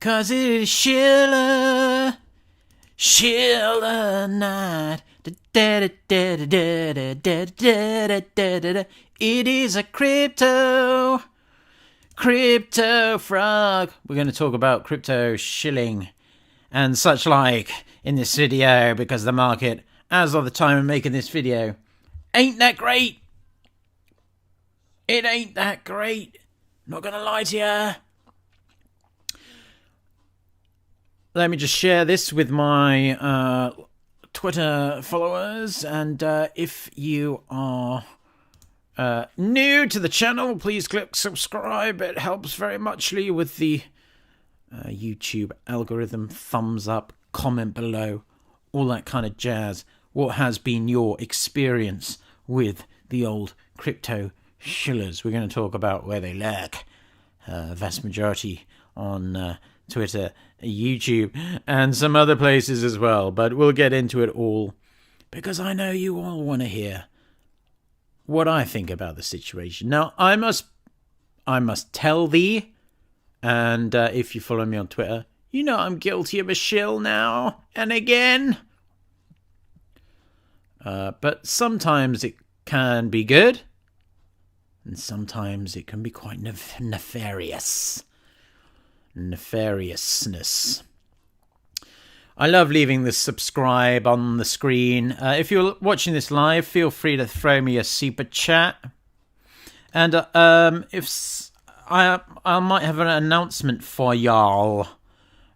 'cause it is Schiller night. It is a crypto frog. We're going to talk about crypto shilling and such like in this video, because the market, as of the time of making this video, ain't that great. It ain't that great. Not gonna lie to you. Let me just share this with my Twitter followers, and if you are new to the channel, please click subscribe. It helps very muchly with the YouTube algorithm. Thumbs up, comment below, all that kind of jazz. What has been your experience with the old crypto shillers? We're going to talk about where they lurk. Vast majority on Twitter, YouTube, and some other places as well. But we'll get into it all, because I know you all want to hear what I think about the situation. Now, I must tell thee, and if you follow me on Twitter, you know I'm guilty of a shill now and again. But sometimes it can be good, and sometimes it can be quite nefariousness. I love leaving the subscribe on the screen. If you're watching this live, feel free to throw me a super chat. And if I might have an announcement for y'all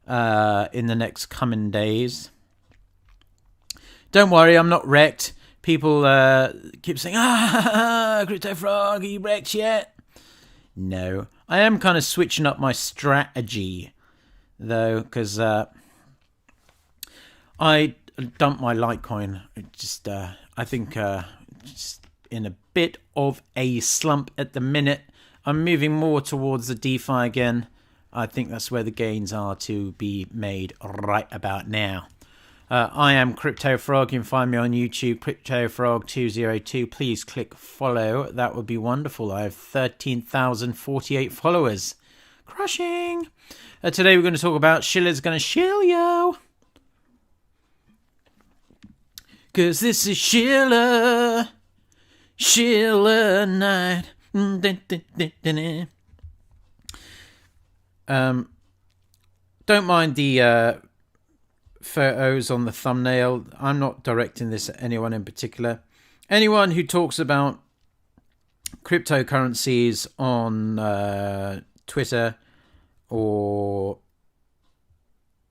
in the next coming days. Don't worry, I'm not wrecked. People keep saying, Crypto Frog, are you wrecked yet? No. I am kind of switching up my strategy, though, because I dumped my Litecoin. I think just in a bit of a slump at the minute. I'm moving more towards the DeFi again. I think that's where the gains are to be made right about now. I am Crypto Frog. You can find me on YouTube, CryptoFrog202. Please click follow. That would be wonderful. I have 13,048 followers. Crushing. Today we're going to talk about Schiller's going to shill, yo. Because this is Schiller night. Don't mind the photos on the thumbnail. I'm not directing this at anyone in particular. Anyone who talks about cryptocurrencies on Twitter or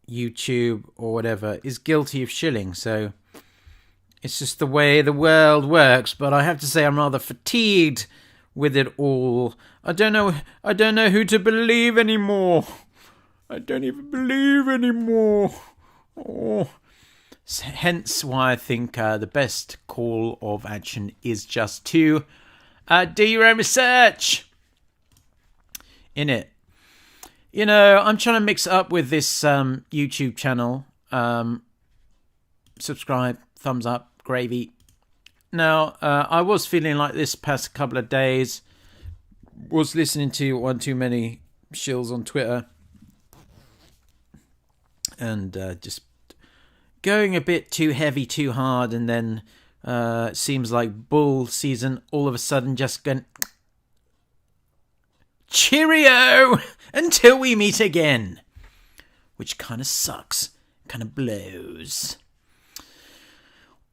YouTube or whatever is guilty of shilling. So it's just the way the world works. But I have to say I'm rather fatigued with it all. I don't know who to believe anymore. I don't even believe anymore. Oh. Hence why I think the best call of action is just to do your own research in it. You know, I'm trying to mix it up with this YouTube channel. Subscribe, thumbs up, gravy. Now, I was feeling like this past couple of days. Was listening to one too many shills on Twitter. And just going a bit too heavy, too hard, and then it seems like bull season all of a sudden just going cheerio until we meet again, which kind of sucks, kind of blows.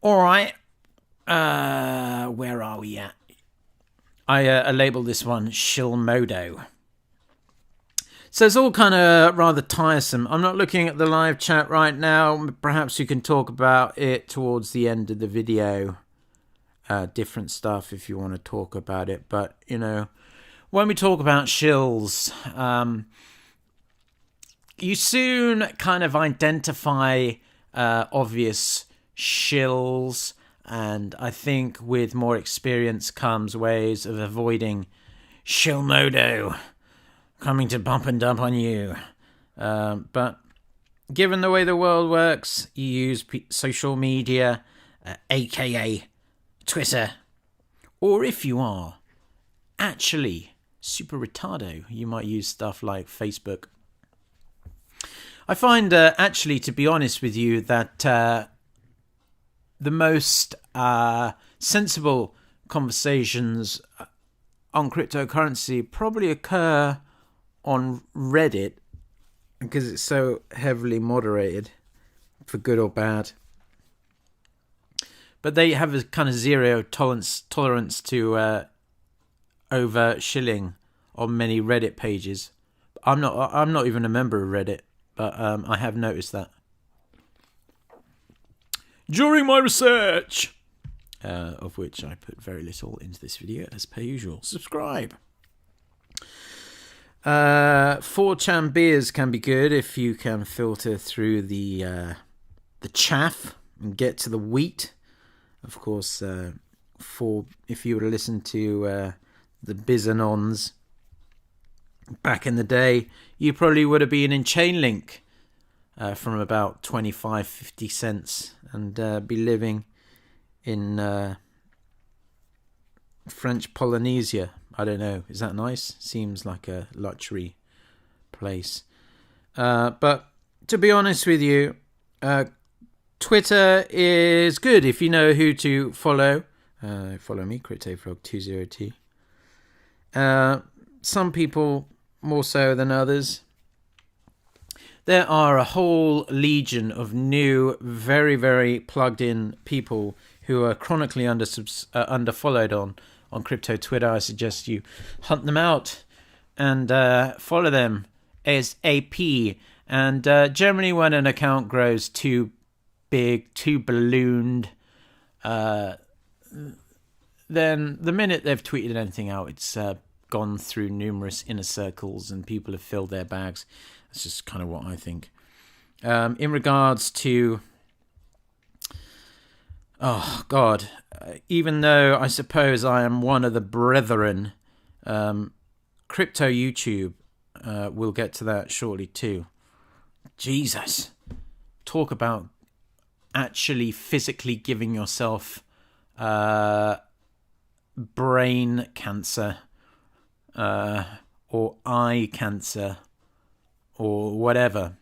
All right, where are we at? I labeled this one Shill Modo. So it's all kind of rather tiresome. I'm not looking at the live chat right now. Perhaps you can talk about it towards the end of the video. Different stuff if you want to talk about it. But, you know, when we talk about shills, you soon kind of identify obvious shills. And I think with more experience comes ways of avoiding shill modo coming to bump and dump on you. But given the way the world works, you use social media, aka Twitter, or if you are actually super retardo, you might use stuff like Facebook. I find, actually, to be honest with you, that the most sensible conversations on cryptocurrency probably occur on Reddit because it's so heavily moderated, for good or bad. But they have a kind of zero tolerance to over shilling on many Reddit pages. I'm not even a member of Reddit, but I have noticed that during my research, of which I put very little into this video as per usual. Subscribe. 4chan beers can be good if you can filter through the chaff and get to the wheat. Of course, if you were to listen to the Bizanons back in the day, you probably would have been in Chainlink from about 25-50 cents and be living in French Polynesia. I don't know. Is that nice? Seems like a luxury place. But to be honest with you, Twitter is good if you know who to follow. Follow me, CryptoFrog20T. Some people more so than others. There are a whole legion of new, very, very plugged-in people who are chronically underfollowed on crypto Twitter. I suggest you hunt them out and follow them ASAP. And generally when an account grows too big, too ballooned, then the minute they've tweeted anything out, it's gone through numerous inner circles and people have filled their bags. That's just kind of what I think. In regards to... Oh, God. Even though I suppose I am one of the brethren, crypto YouTube, we'll get to that shortly too. Jesus. Talk about actually physically giving yourself brain cancer or eye cancer or whatever.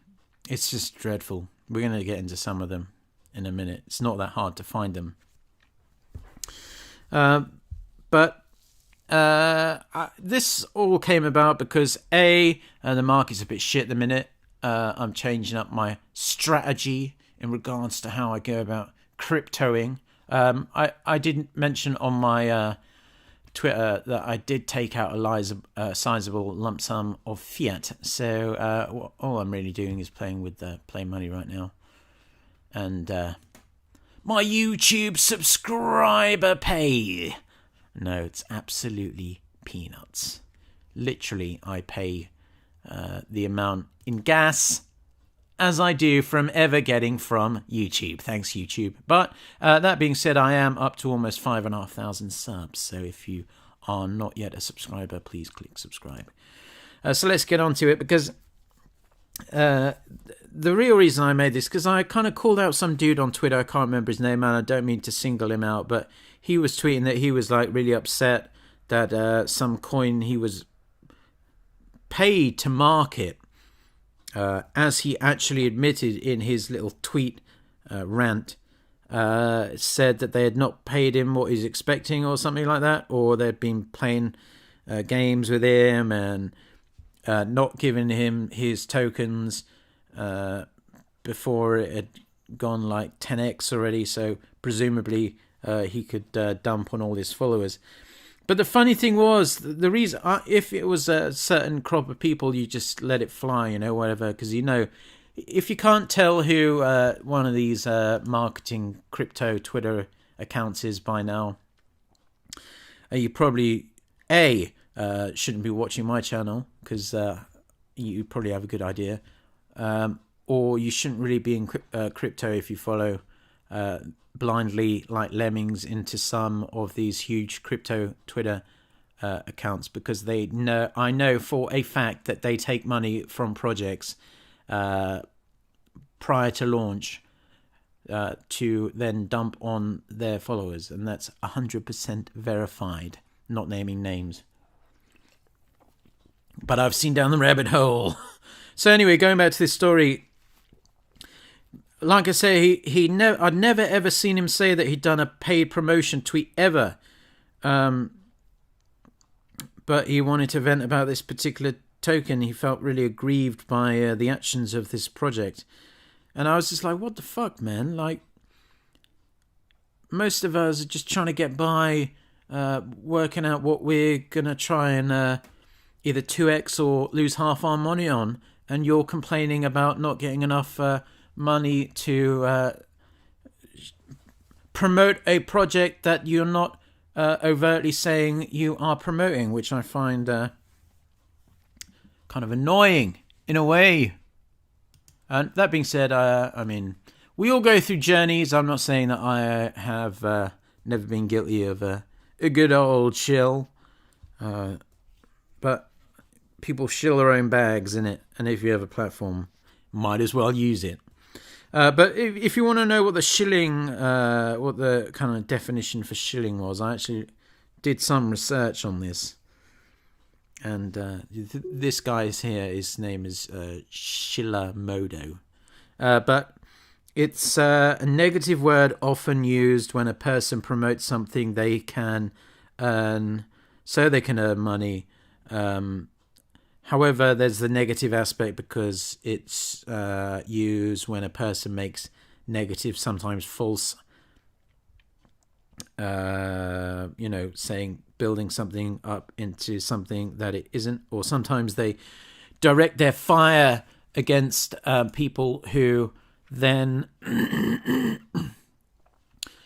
It's just dreadful. We're going to get into some of them in a minute. It's not that hard to find them. But this all came about because the market's a bit shit at the minute. I'm changing up my strategy in regards to how I go about cryptoing. I didn't mention on my Twitter that I did take out a sizable lump sum of fiat. So all I'm really doing is playing with play money right now. And my YouTube subscriber pay. No, it's absolutely peanuts. Literally, I pay the amount in gas as I do from ever getting from YouTube. Thanks, YouTube. But that being said, I am up to almost 5,500 subs. So if you are not yet a subscriber, please click subscribe. So let's get on to it, because the real reason I made this, because I kind of called out some dude on Twitter. I can't remember his name, and I don't mean to single him out, but he was tweeting that he was like really upset that some coin he was paid to market, as he actually admitted in his little tweet rant, said that they had not paid him what he's expecting or something like that, or they'd been playing games with him and not giving him his tokens before it had gone like 10x already, so presumably he could dump on all his followers. But the funny thing was, the reason, if it was a certain crop of people, you just let it fly, you know, whatever, because, you know, if you can't tell who one of these marketing crypto Twitter accounts is by now, you probably, shouldn't be watching my channel, because you probably have a good idea, or you shouldn't really be in crypto if you follow blindly like lemmings into some of these huge crypto Twitter accounts, because I know for a fact that they take money from projects prior to launch to then dump on their followers, and that's 100% verified, not naming names. But I've seen down the rabbit hole. So anyway, going back to this story, like I say, I'd never ever seen him say that he'd done a paid promotion tweet ever. But he wanted to vent about this particular token. He felt really aggrieved by the actions of this project. And I was just like, what the fuck, man? Like, most of us are just trying to get by, working out what we're going to try and either 2x or lose half our money on. And you're complaining about not getting enough money to promote a project that you're not overtly saying you are promoting, which I find kind of annoying in a way. And that being said, I mean, we all go through journeys. I'm not saying that I have never been guilty of a good old shill, but people shill their own bags, innit? And if you have a platform, might as well use it. But if you want to know what the shilling, what the kind of definition for shilling was, I actually did some research on this. And this guy's here, his name is Shillamodo. But it's a negative word often used when a person promotes something they can earn, so they can earn money. However, there's the negative aspect because it's used when a person makes negative, sometimes false, saying, building something up into something that it isn't. Or sometimes they direct their fire against people who then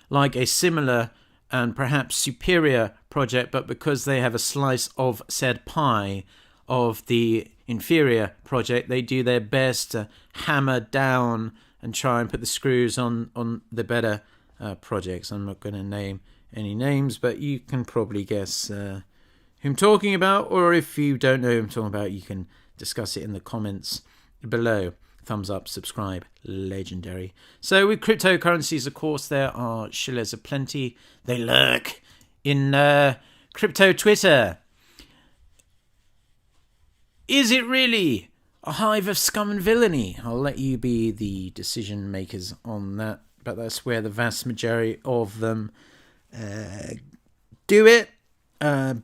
like a similar and perhaps superior project, but because they have a slice of said pie of the inferior project, they do their best to hammer down and try and put the screws on the better projects. I'm not going to name any names, but you can probably guess who I'm talking about, or if you don't know who I'm talking about, you can discuss it in the comments below. Thumbs up, subscribe, legendary. So with cryptocurrencies, of course, there are shillers aplenty. They lurk in crypto Twitter. Is it really a hive of scum and villainy? I'll let you be the decision makers on that, but that's where the vast majority of them do it.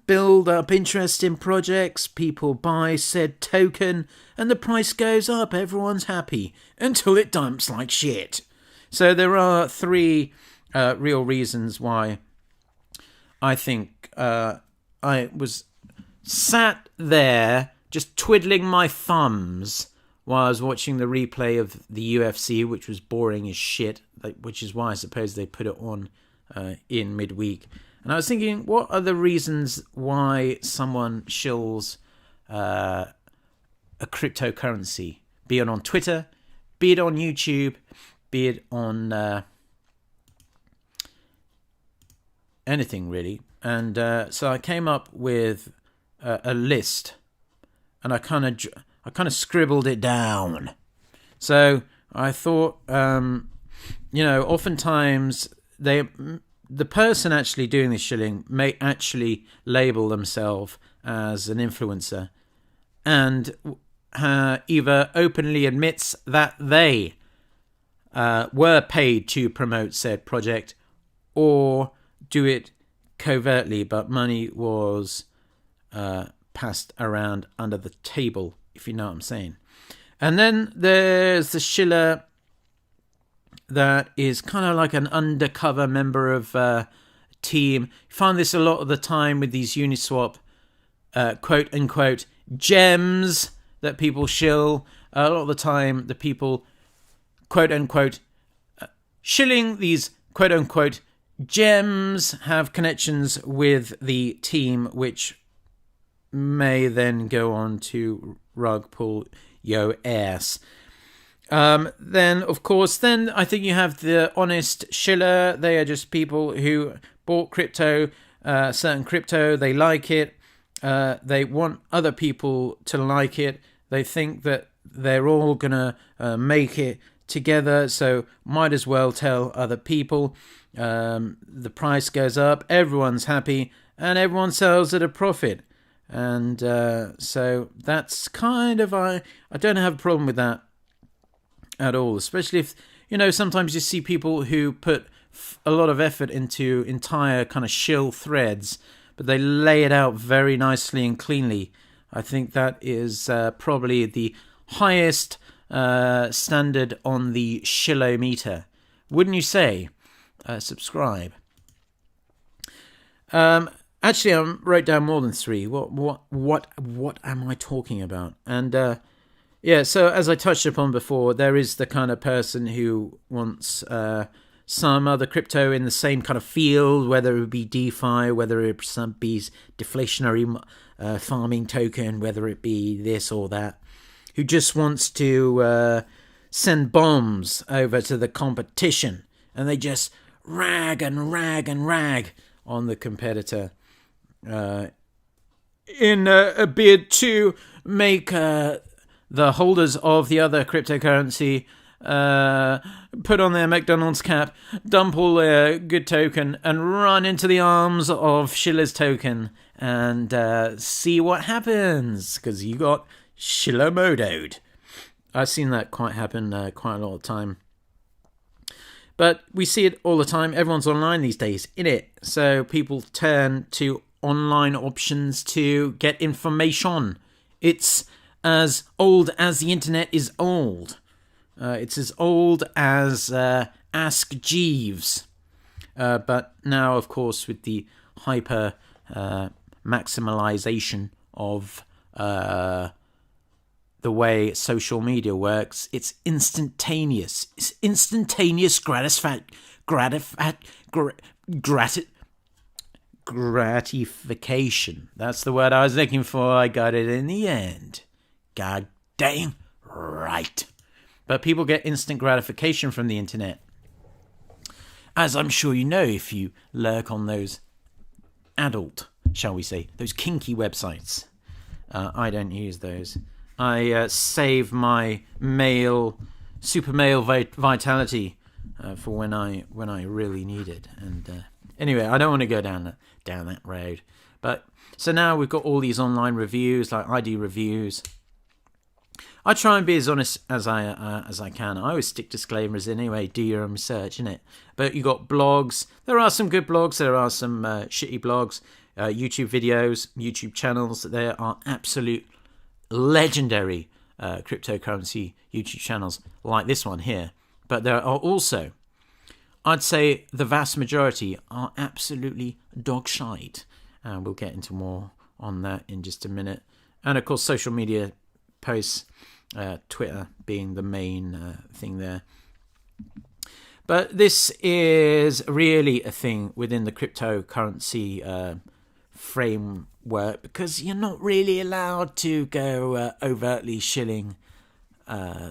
Build up interest in projects, people buy said token, and the price goes up. Everyone's happy until it dumps like shit. So there are three real reasons why I think I was sat there just twiddling my thumbs while I was watching the replay of the UFC, which was boring as shit, which is why I suppose they put it on in midweek. And I was thinking, what are the reasons why someone shills a cryptocurrency? Be it on Twitter, be it on YouTube, be it on anything really. And so I came up with a list, and I kind of scribbled it down. So I thought, oftentimes the person actually doing this shilling may actually label themselves as an influencer and either openly admits that they were paid to promote said project, or do it covertly, but money was passed around under the table, if you know what I'm saying. And then there's the shiller that is kind of like an undercover member of a team. You find this a lot of the time with these Uniswap quote-unquote gems that people shill. A lot of the time the people quote-unquote shilling these quote-unquote gems have connections with the team, which may then go on to rug pull yo ass. Then, of course, I think you have the honest shiller. They are just people who bought crypto, certain crypto. They like it. They want other people to like it. They think that they're all going to make it together, so might as well tell other people. The price goes up, everyone's happy, and everyone sells at a profit. And so that's kind of, I don't have a problem with that at all, especially if, you know, sometimes you see people who put a lot of effort into entire kind of shill threads, but they lay it out very nicely and cleanly. I think that is probably the highest standard on the Shillometer. Wouldn't you say? Subscribe. Actually, I wrote down more than 3. What am I talking about? And yeah, so as I touched upon before, there is the kind of person who wants some other crypto in the same kind of field, whether it be DeFi, whether it be deflationary farming token, whether it be this or that, who just wants to send bombs over to the competition, and they just rag and rag and rag on the competitor in a bid to make the holders of the other cryptocurrency put on their McDonald's cap, dump all their good token, and run into the arms of SHILLS token and see what happens, because you got Shillomodo'd. I've seen that happen quite a lot of time. But we see it all the time. Everyone's online these days, innit? So people turn to online options to get information. It's as old as the internet is old. It's as old as Ask Jeeves. But now, of course, with the hyper maximalization of the way social media works, it's instantaneous. It's instantaneous gratification. That's the word I was looking for. I got it in the end. God dang right. But people get instant gratification from the internet, as I'm sure you know if you lurk on those adult, shall we say, those kinky websites. I don't use those. I save my super male vitality for when I really need it. And anyway, I don't want to go down that road. But so now we've got all these online reviews, like ID reviews. I try and be as honest as I can. I always stick disclaimers in anyway. Do your own research, innit? But you got blogs. There are some good blogs. There are some shitty blogs. YouTube videos, YouTube channels. There are absolute legendary cryptocurrency YouTube channels like this one here. But there are also, I'd say the vast majority are absolutely dog shite. We'll get into more on that in just a minute. And of course, social media posts, Twitter being the main thing there. But this is really a thing within the cryptocurrency framework, because you're not really allowed to go overtly shilling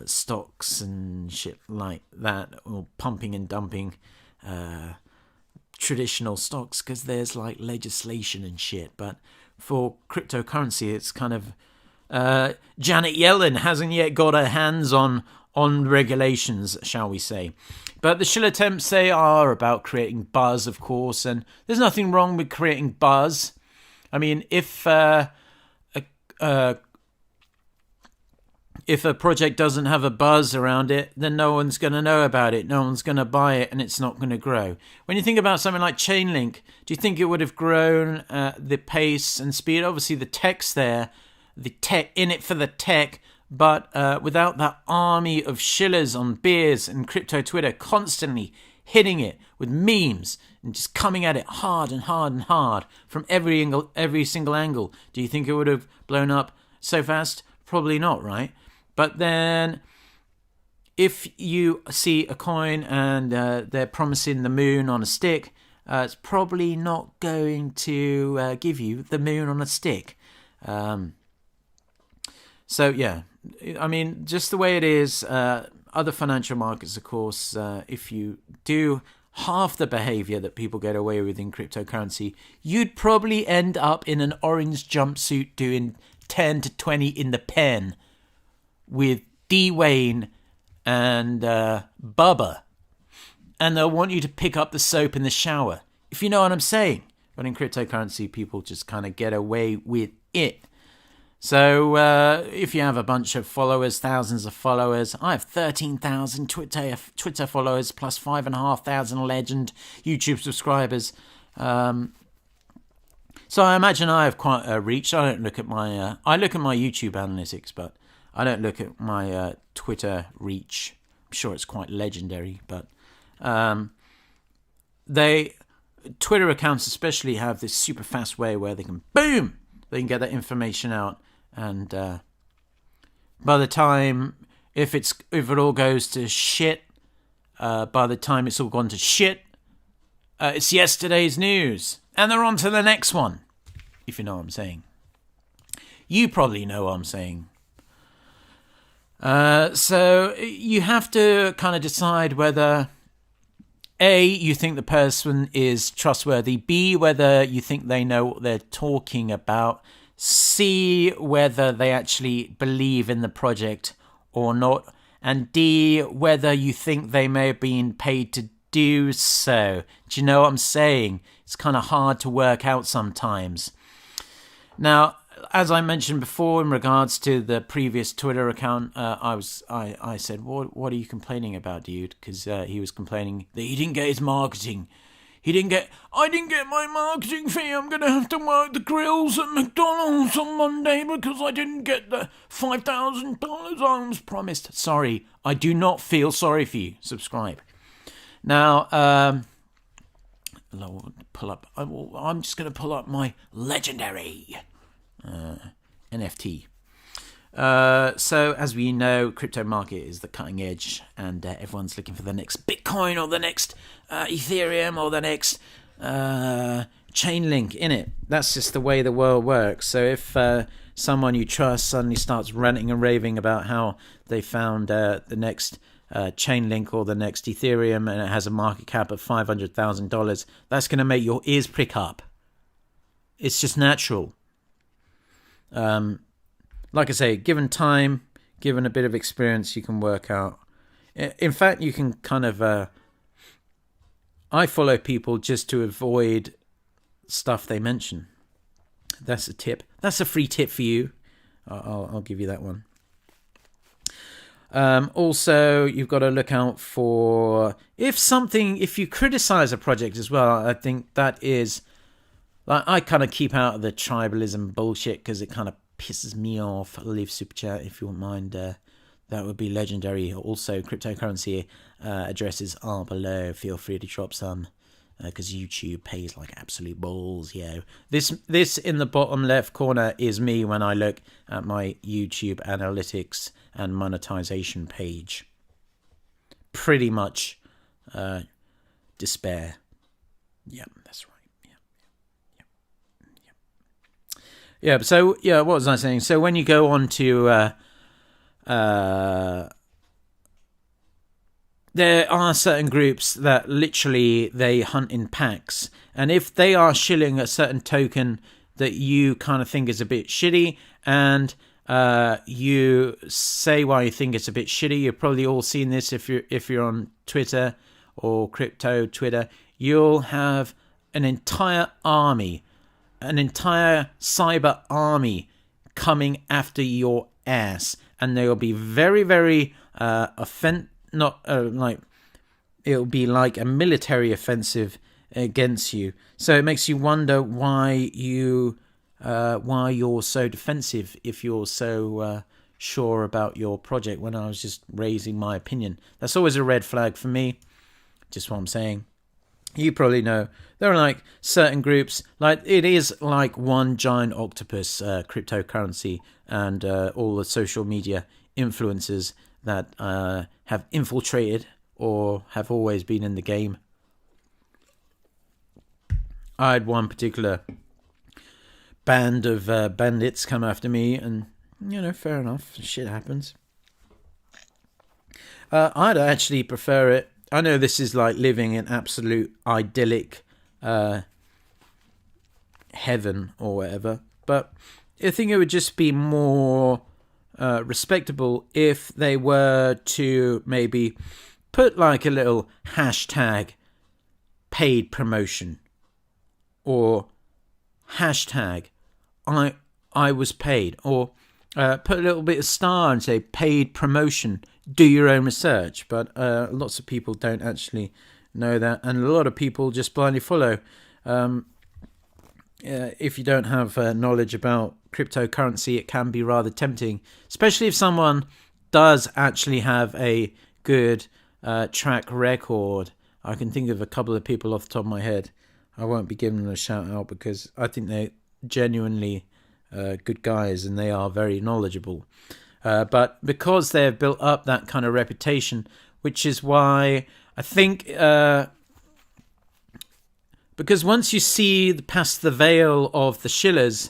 stocks and shit like that, or pumping and dumping traditional stocks, because there's like legislation and shit. But for cryptocurrency, it's kind of Janet Yellen hasn't yet got her hands on regulations, shall we say. But the shill attempts, they are about creating buzz, of course, and there's nothing wrong with creating buzz. I mean, if a project doesn't have a buzz around it, then no one's going to know about it, no one's going to buy it, and it's not going to grow. When you think about something like Chainlink, do you think it would have grown the pace and speed? Obviously, the tech's there, the tech in it for the tech, but without that army of shillers on beers and crypto Twitter constantly hitting it with memes and just coming at it hard and hard and hard from every single angle, do you think it would have blown up so fast? Probably not, right? But then if you see a coin and they're promising the moon on a stick, it's probably not going to give you the moon on a stick. So yeah, I mean, just the way it is, other financial markets, of course, if you do half the behavior that people get away with in cryptocurrency, you'd probably end up in an orange jumpsuit doing 10 to 20 in the pen with D. Wayne and Bubba. And they'll want you to pick up the soap in the shower, if you know what I'm saying. But in cryptocurrency, people just kind of get away with it. So if you have a bunch of followers, thousands of followers, I have 13,000 Twitter followers plus 5,500 legend YouTube subscribers. So I imagine I have quite a reach. I don't look at my I look at my YouTube analytics, but I don't look at my Twitter reach. I'm sure it's quite legendary, but Twitter accounts especially have this super fast way where they can get that information out. And by the time, if it all goes to shit, by the time it's all gone to shit, it's yesterday's news. And they're on to the next one, if you know what I'm saying. You probably know what I'm saying. So you have to kind of decide whether, A, you think the person is trustworthy, B, whether you think they know what they're talking about, C, whether they actually believe in the project or not, and D, whether you think they may have been paid to do so. Do you know what I'm saying? It's kind of hard to work out sometimes. Now, as I mentioned before, in regards to the previous Twitter account, I said, what are you complaining about, dude? Because he was complaining that he didn't get his marketing. I didn't get my marketing fee. I'm going to have to work the grills at McDonald's on Monday because I didn't get the $5,000 I was promised. Sorry, I do not feel sorry for you. Subscribe. Now, I'm just going to pull up my legendary NFT. So as we know, crypto market is the cutting edge, and everyone's looking for the next Bitcoin or the next Ethereum or the next Chainlink in it. That's just the way the world works. So if someone you trust suddenly starts ranting and raving about how they found the next Chainlink or the next Ethereum and it has a market cap of $500,000, that's going to make your ears prick up. It's just natural. Like I say, given time, given a bit of experience, you can work out. In fact, you can kind of... I follow people just to avoid stuff they mention. That's a tip. That's a free tip for you. I'll give you that one. Also, you've got to look out for... If you criticize a project as well, I think that is... Like, I kind of keep out of the tribalism bullshit because it kind of pisses me off. I'll leave super chat if you won't mind. That would be legendary. Also, cryptocurrency addresses are below. Feel free to drop some because YouTube pays like absolute balls. This in the bottom left corner is me when I look at my YouTube analytics and monetization page. Pretty much despair. Yep, that's right. Yeah, so, what was I saying? So when you go on to... there are certain groups that literally they hunt in packs. And if they are shilling a certain token that you kind of think is a bit shitty, and you say why you think it's a bit shitty, you've probably all seen this if you're on Twitter or crypto Twitter, you'll have an entire army, an entire cyber army coming after your ass, and they'll be very, very it'll be like a military offensive against you. So it makes you wonder why you're so defensive if you're so sure about your project. When I was just raising my opinion, that's always a red flag for me. Just what I'm saying. You probably know there are like certain groups, like it is like one giant octopus, cryptocurrency, and all the social media influencers that have infiltrated or have always been in the game. I had one particular band of bandits come after me, and fair enough, shit happens. I'd actually prefer it. I know this is like living in absolute idyllic heaven or whatever, but I think it would just be more respectable if they were to maybe put like a little hashtag paid promotion or hashtag I was paid, or put a little bit of star and say paid promotion. Do your own research. But lots of people don't actually know that, and a lot of people just blindly follow. If you don't have knowledge about cryptocurrency, it can be rather tempting, especially if someone does actually have a good track record. I can think of a couple of people off the top of my head. I won't be giving them a shout out because I think they're genuinely good guys and they are very knowledgeable. But because they've built up that kind of reputation, which is why I think... because once you see past the veil of the SHILLS,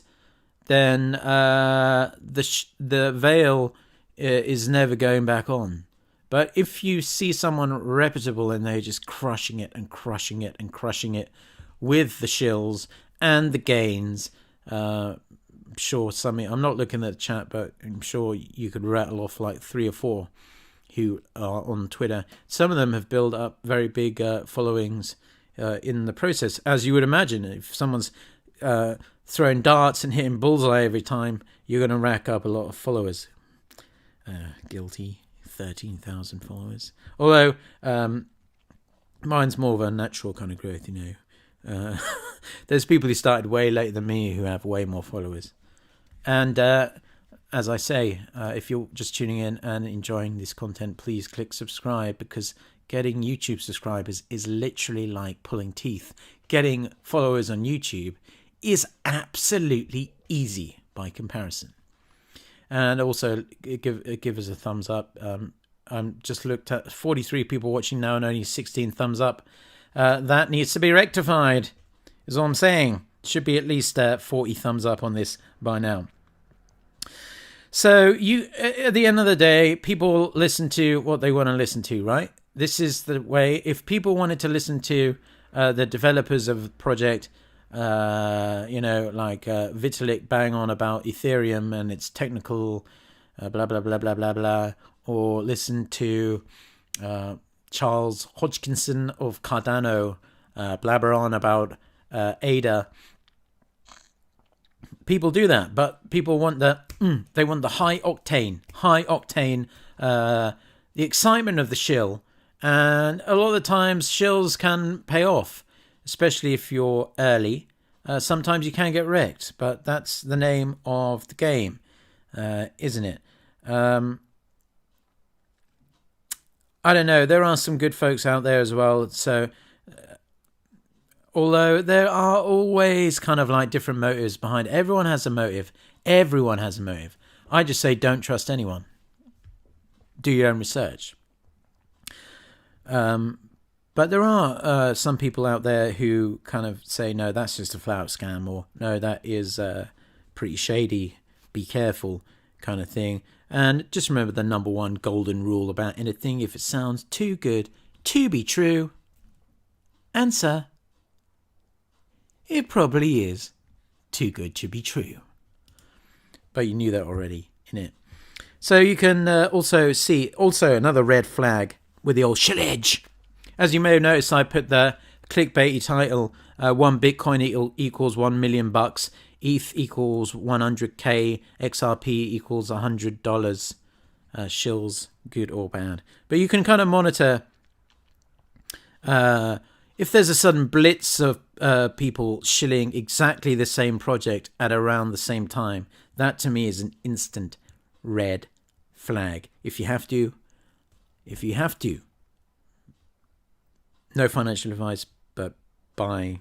then the veil is never going back on. But if you see someone reputable and they're just crushing it and crushing it and crushing it with the SHILLS and the gains, I'm sure I'm not looking at the chat, but I'm sure you could rattle off like 3 or 4 who are on Twitter. Some of them have built up very big followings in the process, as you would imagine. If someone's throwing darts and hitting bullseye every time, you're going to rack up a lot of followers. Guilty. 13,000 followers. Although mine's more of a natural kind of growth, you know. There's people who started way later than me who have way more followers. And as I say, if you're just tuning in and enjoying this content, please click subscribe, because getting YouTube subscribers is literally like pulling teeth. Getting followers on YouTube is absolutely easy by comparison. And also give us a thumbs up. I'm just looked at 43 people watching now and only 16 thumbs up. That needs to be rectified, is all I'm saying. Should be at least 40 thumbs up on this by now. So you, at the end of the day, people listen to what they want to listen to, right? This is the way. If people wanted to listen to the developers of the project, like Vitalik bang on about Ethereum and its technical blah, blah, blah, blah, blah, blah, or listen to Charles Hodgkinson of Cardano blabber on about ADA. People do that, but people want they want the high octane, the excitement of the shill. And a lot of the times shills can pay off, especially if you're early. Sometimes you can get wrecked, but that's the name of the game, isn't it? I don't know. There are some good folks out there as well. So, although there are always kind of like different motives behind it. Everyone has a motive. Everyone has a motive. I just say don't trust anyone. Do your own research. But there are some people out there who kind of say, no, that's just a flat scam, or no, that is pretty shady, be careful kind of thing. And just remember the number one golden rule about anything: if it sounds too good to be true, answer, it probably is too good to be true. But you knew that already, innit? So you can also see another red flag with the old shill edge. As you may have noticed, I put the clickbaity title, 1 Bitcoin equals $1 million, ETH equals 100k, XRP equals $100, shills, good or bad. But you can kind of monitor if there's a sudden blitz of people shilling exactly the same project at around the same time. That to me is an instant red flag. If you have to, no financial advice, but buy.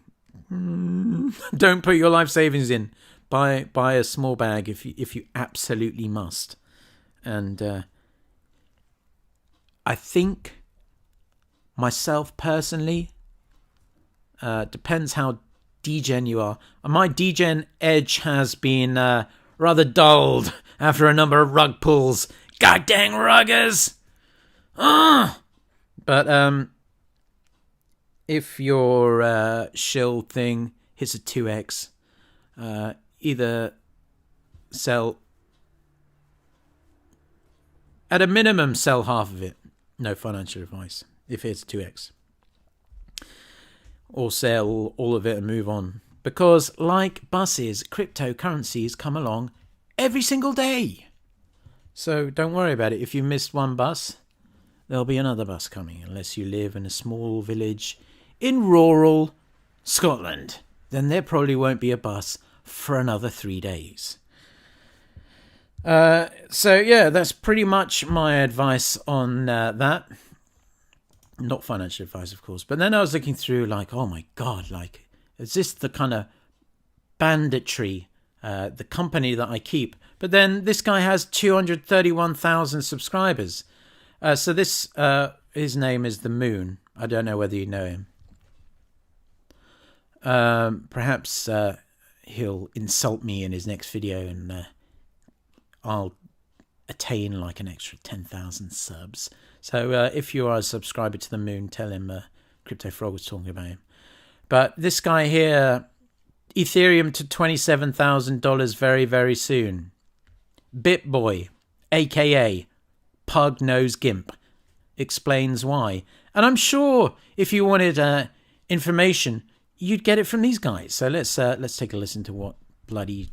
Don't put your life savings in. Buy a small bag if you absolutely must. And I think myself personally, depends how degen you are. My degen edge has been rather dulled after a number of rug pulls. God dang ruggers! But if your shill thing hits a 2x, either sell, at a minimum, sell half of it. No financial advice if it's 2x. Or sell all of it and move on. Because like buses, cryptocurrencies come along every single day. So don't worry about it. If you missed one bus, there'll be another bus coming, unless you live in a small village in rural Scotland. Then there probably won't be a bus for another 3 days. So yeah, that's pretty much my advice on that. Not financial advice, of course. But then I was looking through like, oh my God, like, is this the kind of banditry, the company that I keep? But then this guy has 231,000 subscribers. So this, his name is The Moon. I don't know whether you know him. Perhaps he'll insult me in his next video and I'll attain like an extra 10,000 subs. So if you are a subscriber to The Moon, tell him Crypto Frog was talking about him. But this guy here, Ethereum to $27,000 very, very soon. BitBoy, a.k.a. Pug Nose Gimp, explains why. And I'm sure if you wanted information, you'd get it from these guys. So let's take a listen to what bloody...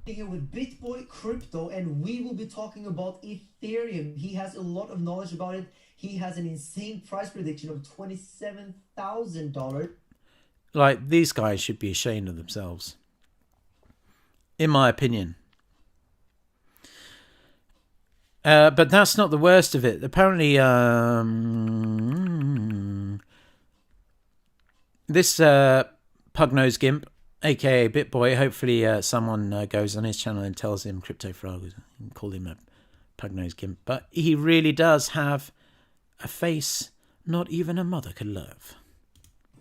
Here with BitBoy Crypto, and we will be talking about Ethereum. He has a lot of knowledge about it. He has an insane price prediction of $27,000. Like, these guys should be ashamed of themselves, in my opinion. But that's not the worst of it. Apparently, this Pugnose Gimp, aka BitBoy, hopefully someone goes on his channel and tells him Crypto Frog and call him a Pugnose Gimp. But he really does have a face not even a mother could love.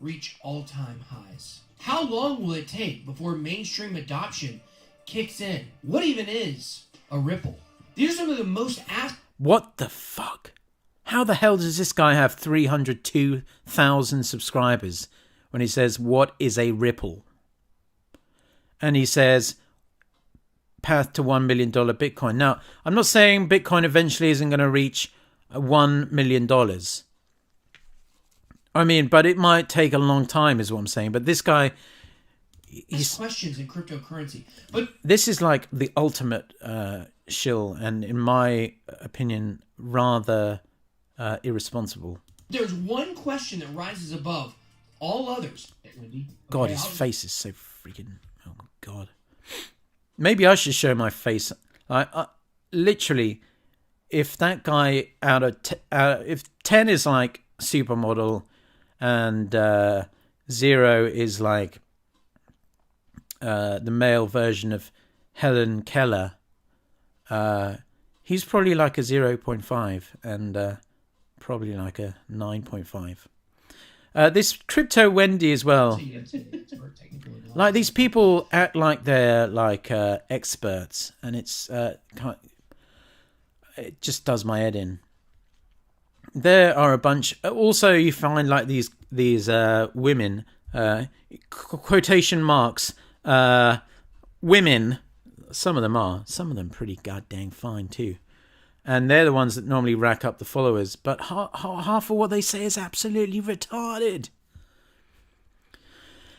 Reach all-time highs. How long will it take before mainstream adoption kicks in? What even is a ripple? These are some of the most asked... What the fuck? How the hell does this guy have 302,000 subscribers when he says, what is a ripple? And he says, path to $1 million Bitcoin. Now, I'm not saying Bitcoin eventually isn't going to reach $1 million. I mean, but it might take a long time is what I'm saying. But this guy... He's questions in cryptocurrency. But this is like the ultimate shill, and in my opinion, rather irresponsible. There's one question that rises above all others. God, his face is so freaking... Oh, my God. Maybe I should show my face. Literally, if that guy if 10 is like supermodel and 0 is like the male version of Helen Keller, he's probably like a 0.5 and probably like a 9.5. This Crypto Wendy as well. Like, these people act like they're like experts, and it just does my head in. There are a bunch. Also, you find like these women, quotation marks, women. Some of them pretty goddamn fine too, and they're the ones that normally rack up the followers. But half of what they say is absolutely retarded.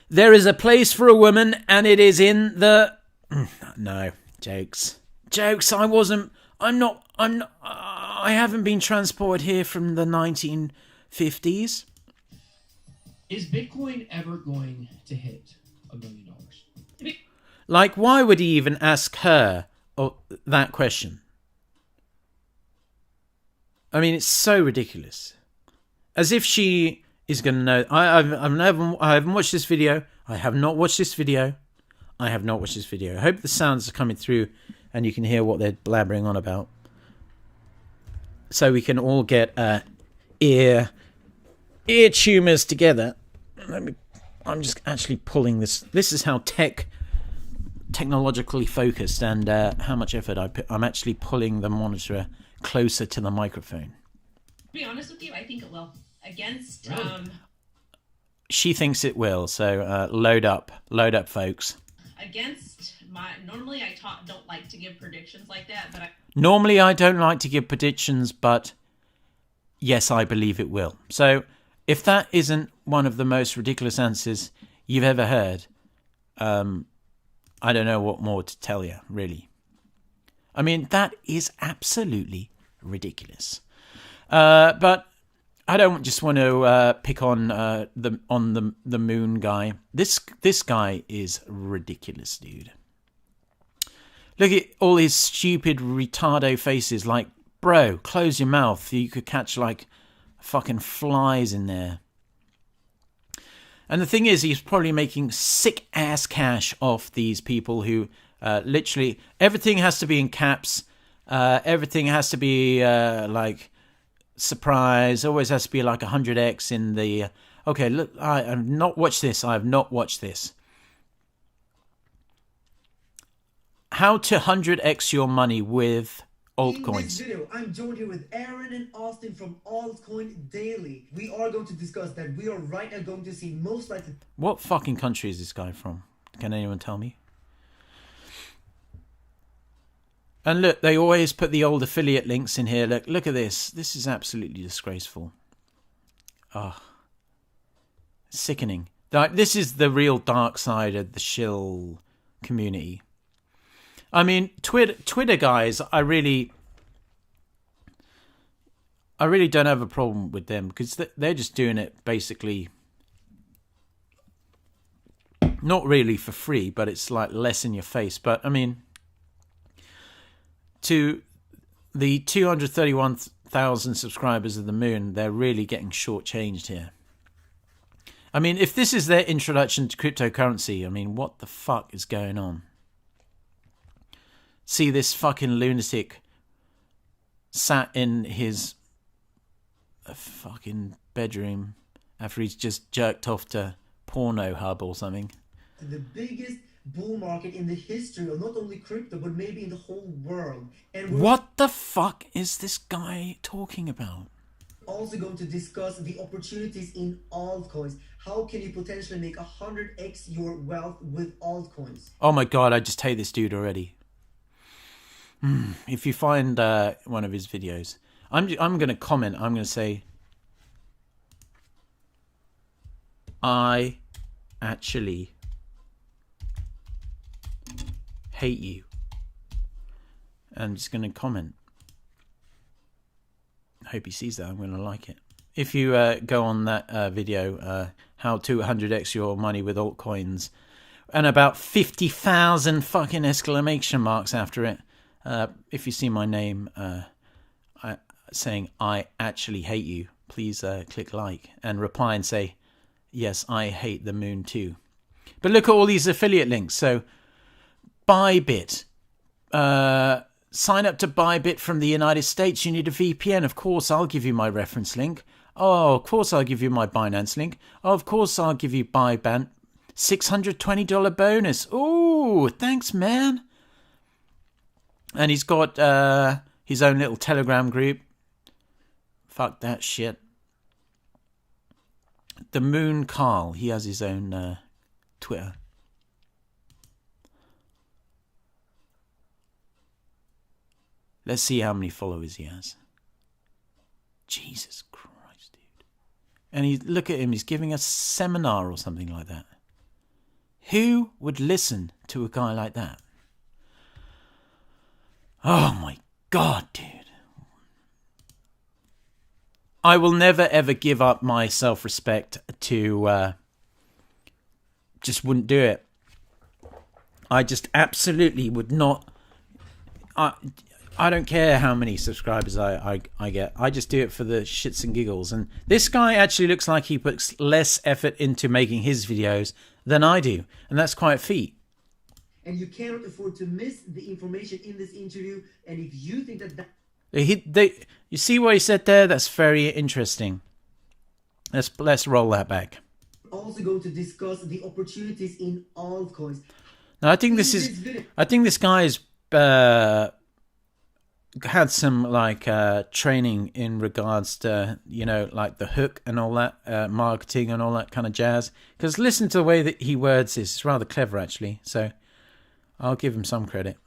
There is a place for a woman, and it is in the... No, jokes. I haven't been transported here from the 1950s. Is Bitcoin ever going to hit $1 million? Like, why would he even ask her that question? I mean, it's so ridiculous. As if she is going to know. I haven't watched this video. I have not watched this video. I hope the sounds are coming through and you can hear what they're blabbering on about. So we can all get ear tumors together. I'm just actually pulling this. This is how technologically focused and how much effort I put. I'm actually pulling the monitor closer to the microphone. To be honest with you, I think it will. Against she thinks it will, so load up folks. Against my normally I don't like to give predictions like that, but normally I don't like to give predictions, but yes, I believe it will. So if that isn't one of the most ridiculous answers you've ever heard, I don't know what more to tell you, really. I mean, that is absolutely ridiculous. But I don't just want to pick on the moon guy. This guy is ridiculous, dude. Look at all his stupid retardo faces. Like, bro, close your mouth. You could catch like fucking flies in there. And the thing is, he's probably making sick ass cash off these people who literally everything has to be in caps. Everything has to be like surprise. Always has to be like 100x in the. Okay, look, I have not watched this. I have not watched this. How to 100x your money with altcoins. In this video, I'm joined here with Aaron and Austin from Altcoin Daily. We are going to discuss that we are right now going to see most likely... What fucking country is this guy from? Can anyone tell me? And look, they always put the old affiliate links in here. Look at this. This is absolutely disgraceful. Ah, sickening. Like, this is the real dark side of the shill community. I mean, Twitter guys, I really don't have a problem with them because they're just doing it basically, not really for free, but it's like less in your face. But I mean, to the 231,000 subscribers of the moon, they're really getting shortchanged here. I mean, if this is their introduction to cryptocurrency, I mean, what the fuck is going on? See this fucking lunatic sat in his fucking bedroom after he's just jerked off to Pornhub or something. The biggest bull market in the history of not only crypto, but maybe in the whole world. And what the fuck is this guy talking about? Also going to discuss the opportunities in altcoins. How can you potentially make 100x your wealth with altcoins? Oh my god, I just hate this dude already. If you find one of his videos, I'm going to comment. I'm going to say, I actually hate you. I'm just going to comment. I hope he sees that. I'm going to like it. If you go on that video, how to 100x your money with altcoins, and about 50,000 fucking exclamation marks after it. If you see my name saying I actually hate you, please click like and reply and say, yes, I hate the moon too. But look at all these affiliate links. So Bybit, sign up to Bybit from the United States. You need a VPN. Of course, I'll give you my reference link. Oh, of course, I'll give you my Binance link. Oh, of course, I'll give you Bybit. $620 bonus. Ooh, thanks, man. And he's got his own little Telegram group. Fuck that shit. The Moon Carl. He has his own Twitter. Let's see how many followers he has. Jesus Christ, dude. And look at him. He's giving a seminar or something like that. Who would listen to a guy like that? Oh my god, dude. I will never ever give up my self-respect to just wouldn't do it. I just absolutely would not. I don't care how many subscribers I get. I just do it for the shits and giggles. And this guy actually looks like he puts less effort into making his videos than I do. And that's quite a feat. And you cannot afford to miss the information in this interview. And if you think that... You see what he said there? That's very interesting. Let's roll that back. Also going to discuss the opportunities in altcoins. Now, I think this guy's had some like training in regards to, you know, like the hook and all that, marketing and all that kind of jazz. Because listen to the way that he words this. It's rather clever, actually. So I'll give him some credit.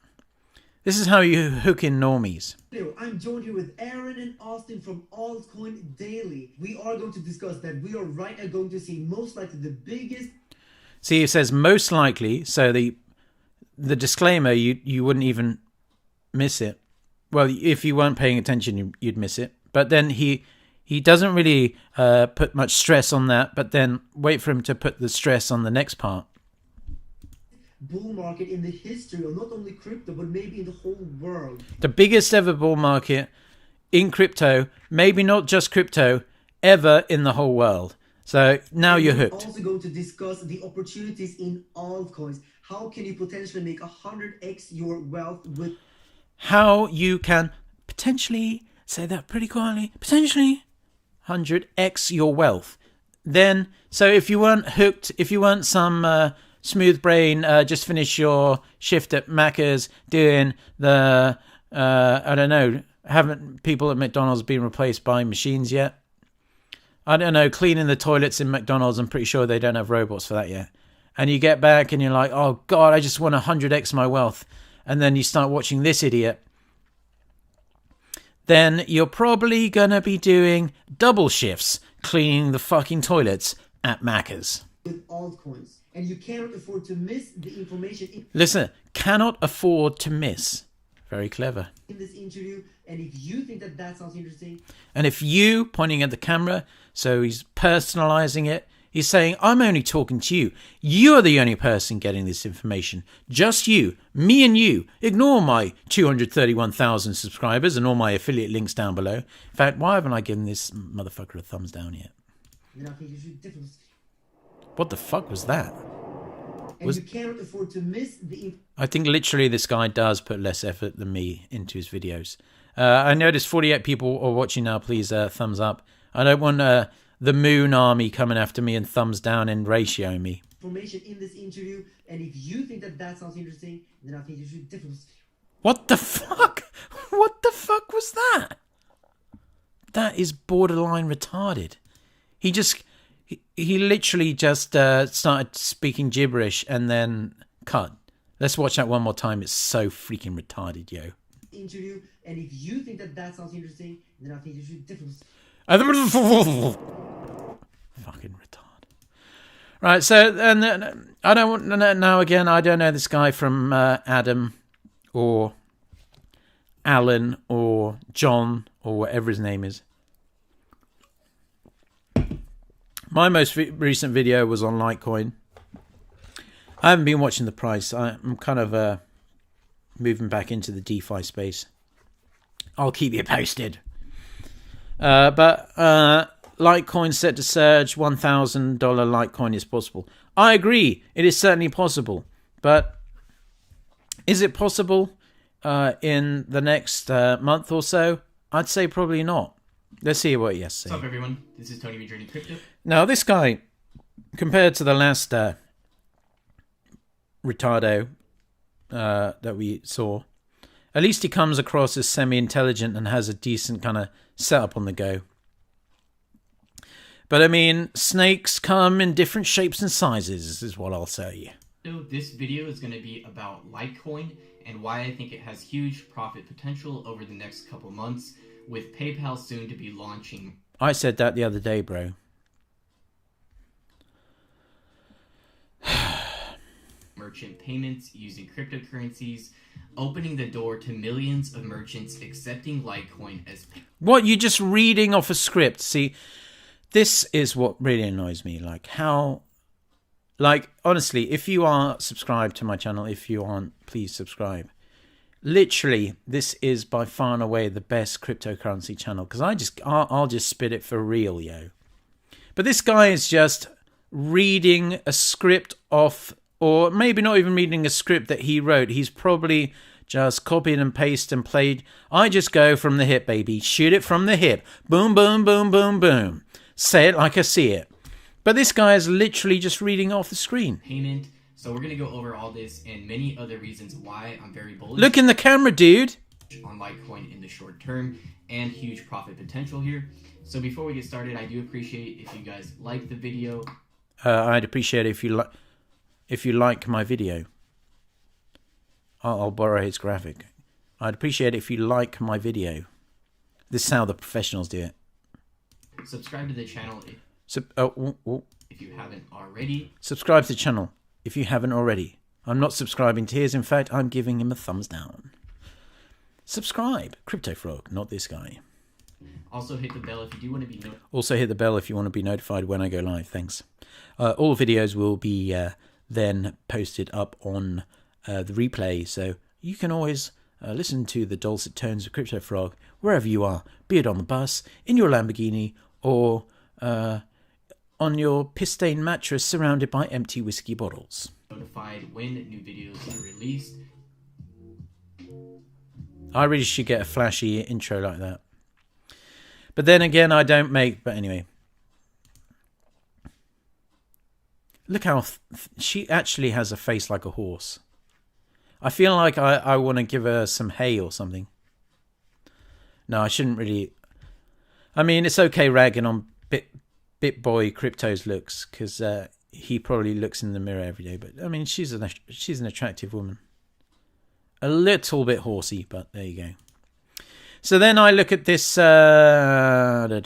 This is how you hook in normies. Hello, I'm joined here with Aaron and Austin from Altcoin Daily. We are going to discuss that we are right now going to see most likely the biggest... See, it says most likely, so the disclaimer, you wouldn't even miss it. Well, if you weren't paying attention, you'd miss it. But then he doesn't really put much stress on that, but then wait for him to put the stress on the next part. Bull market in the history of not only crypto, but maybe in the whole world. The biggest ever bull market in crypto, maybe not just crypto, ever in the whole world. So now you're hooked. We're also going to discuss the opportunities in altcoins. How can you potentially make 100x your wealth with... How you can potentially, say that pretty quietly, potentially 100x your wealth. Then, so if you weren't hooked, if you weren't some smooth brain, just finish your shift at Macca's doing the, I don't know, haven't people at McDonald's been replaced by machines yet? I don't know, cleaning the toilets in McDonald's, I'm pretty sure they don't have robots for that yet. And you get back and you're like, oh God, I just want 100x my wealth. And then you start watching this idiot. Then you're probably going to be doing double shifts cleaning the fucking toilets at Macca's. With altcoins. And you cannot afford to miss the information Listen, cannot afford to miss. Very clever. in this interview. And if you think that that sounds interesting, And if you, pointing at the camera, so he's personalizing it, he's saying, I'm only talking to you. You're the only person getting this information. Just you, me and you. Ignore my 231,000 subscribers and all my affiliate links down below. In fact, why haven't I given this motherfucker a thumbs down yet? then I think you should definitely... What the fuck was that? And you cannot afford to miss the... I think literally this guy does put less effort than me into his videos. I noticed 48 people are watching now. Please thumbs up. I don't want the moon army coming after me and thumbs down and ratioing me. information in this interview. And if you think that that sounds interesting, then I think you should definitely... What the fuck? What the fuck was that? That is borderline retarded. He literally just started speaking gibberish and then cut. Let's watch that one more time. It's so freaking retarded, yo. interview. And if you think that that sounds interesting, then I think you should definitely... Fucking retard. Right, so and I don't now again. I don't know this guy from Adam or Alan or John or whatever his name is. My most recent video was on Litecoin. I haven't been watching the price. I'm kind of moving back into the DeFi space. I'll keep you posted. But Litecoin set to surge. $1,000 Litecoin is possible. I agree. It is certainly possible. But is it possible in the next month or so? I'd say probably not. Let's see what he has to say. What's up, everyone? This is Tony Journey Crypto. Now, this guy, compared to the last retardo that we saw, at least he comes across as semi-intelligent and has a decent kind of setup on the go. But I mean, snakes come in different shapes and sizes, is what I'll say. So this video is going to be about Litecoin and why I think it has huge profit potential over the next couple months, with PayPal soon to be launching. I said that the other day, bro. Merchant payments using cryptocurrencies, opening the door to millions of merchants accepting Litecoin as... What, you're just reading off a script? See, this is what really annoys me. Like, how... Like, honestly, if you are subscribed to my channel, if you aren't, please subscribe. Literally, this is by far and away the best cryptocurrency channel, because I'll just spit it for real, yo. But this guy is just reading a script off, or maybe not even reading a script that he wrote. He's probably just copied and pasted and played. I just go from the hip, baby. Shoot it from the hip. Boom, boom, boom, boom, boom. Say it like I see it. But this guy is literally just reading off the screen. Payment. So we're going to go over all this and many other reasons why I'm very bullish. Look in the camera, dude. On Litecoin in the short term and huge profit potential here. So before we get started, I do appreciate if you guys like the video. I'd appreciate it if you like my video. I'll borrow his graphic. I'd appreciate it if you like my video. This is how the professionals do it. Subscribe to the channel. if you haven't already. Subscribe to the channel if you haven't already. I'm not subscribing to his. In fact, I'm giving him a thumbs down. Subscribe. Crypto Frog, not this guy. Also hit the bell if you do want to be notified. Also hit the bell if you want to be notified when I go live. Thanks. All videos will be then posted up on the replay, so you can always listen to the dulcet tones of Crypto Frog wherever you are, be it on the bus, in your Lamborghini, or on your piss-stained mattress surrounded by empty whiskey bottles. Notified when new videos are released. I really should get a flashy intro like that. But then again, I don't make... But anyway. Look how... she actually has a face like a horse. I feel like I want to give her some hay or something. No, I shouldn't really... I mean, it's okay ragging on BitBoy Crypto's looks, because he probably looks in the mirror every day. But, I mean, she's an attractive woman. A little bit horsey, but there you go. So then I look at this. I put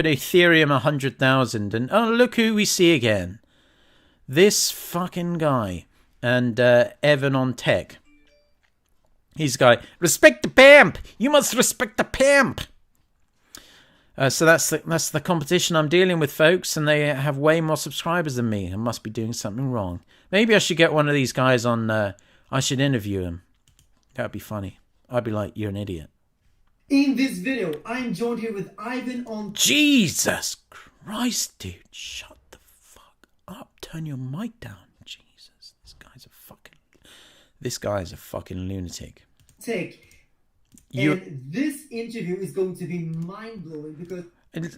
Ethereum 100,000, and oh, look who we see again. This fucking guy. And Evan on Tech. He's the guy. Respect the pimp! You must respect the pimp! So that's the competition I'm dealing with, folks, and they have way more subscribers than me. I must be doing something wrong. Maybe I should get one of these guys on... I should interview him. That'd be funny. I'd be like, you're an idiot. In this video, I'm joined here with Ivan on... Jesus Christ, dude. Shut the fuck up. Turn your mic down. Jesus. This guy's a fucking lunatic. Tech. And this interview is going to be mind-blowing because...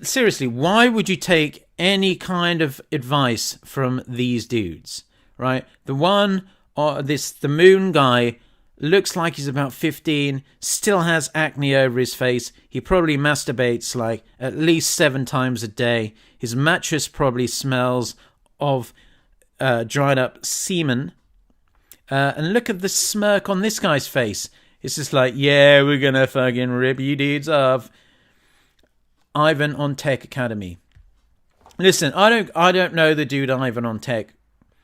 Seriously, why would you take any kind of advice from these dudes? Right? The one... the moon guy looks like he's about 15, still has acne over his face. He probably masturbates like at least 7 times a day. His mattress probably smells of dried up semen. And look at the smirk on this guy's face. It's just like, yeah, we're gonna fucking rip you dudes off. Ivan on Tech Academy. Listen, I don't know the dude Ivan on Tech.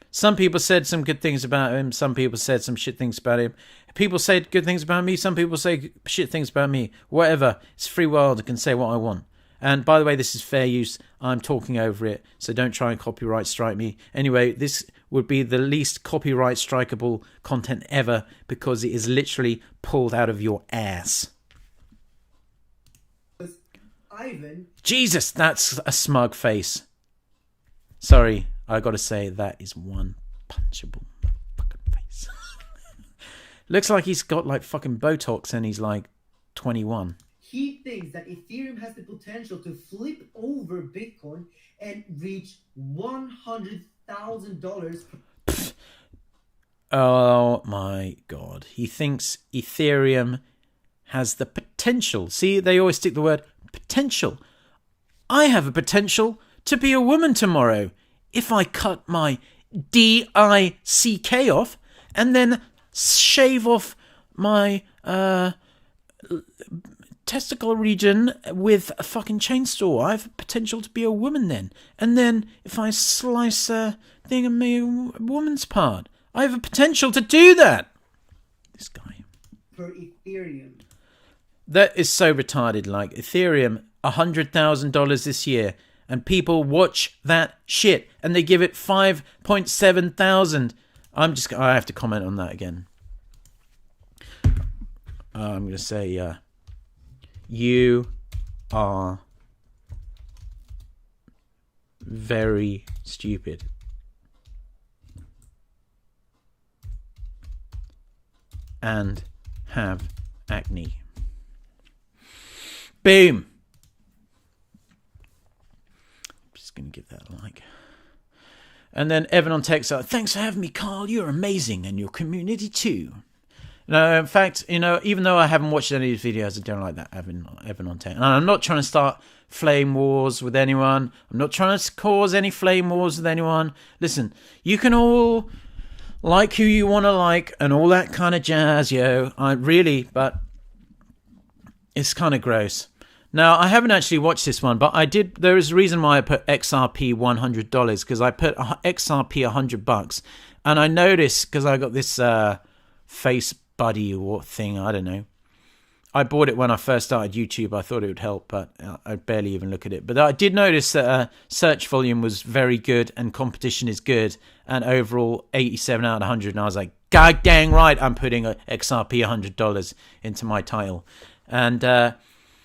Some people said some good things about him. Some people said some shit things about him. People say good things about me. Some people say shit things about me. Whatever. It's free world. I can say what I want. And by the way, this is fair use. I'm talking over it, so don't try and copyright strike me. Anyway, this would be the least copyright strikeable content ever because it is literally pulled out of your ass. Ivan. Jesus, that's a smug face. Sorry. I gotta say, that is one punchable fucking face. Looks like he's got like fucking Botox and he's like 21. He thinks that Ethereum has the potential to flip over Bitcoin and reach $100,000. Oh my god. He thinks Ethereum has the potential. See, they always stick the word potential. I have a potential to be a woman tomorrow. If I cut my DICK off and then shave off my testicle region with a fucking chainsaw, I have potential to be a woman then. And then if I slice a thing of me, a woman's part, I have a potential to do that. This guy. Per Ethereum. That is so retarded. Like Ethereum, $100,000 this year. And people watch that shit and they give it 5.7 thousand. I have to comment on that again. I'm going to say, you are very stupid. And have acne. Boom. Going to give that a like. And then Evan on Tech said, thanks for having me, Carl. You're amazing, and your community too. No, in fact, even though I haven't watched any of these videos, I don't like that Evan on Tech. And I'm not trying to start flame wars with anyone. I'm not trying to cause any flame wars with anyone. Listen, you can all like who you want to like and all that kind of jazz, yo. But it's kind of gross. Now, I haven't actually watched this one, but I did. There is a reason why I put XRP $100, because I put XRP $100, and I noticed, because I got this face buddy or thing, I don't know. I bought it when I first started YouTube. I thought it would help, but I barely even look at it. But I did notice that search volume was very good and competition is good, and overall 87 out of 100. And I was like, God dang right, I'm putting a XRP $100 into my title. And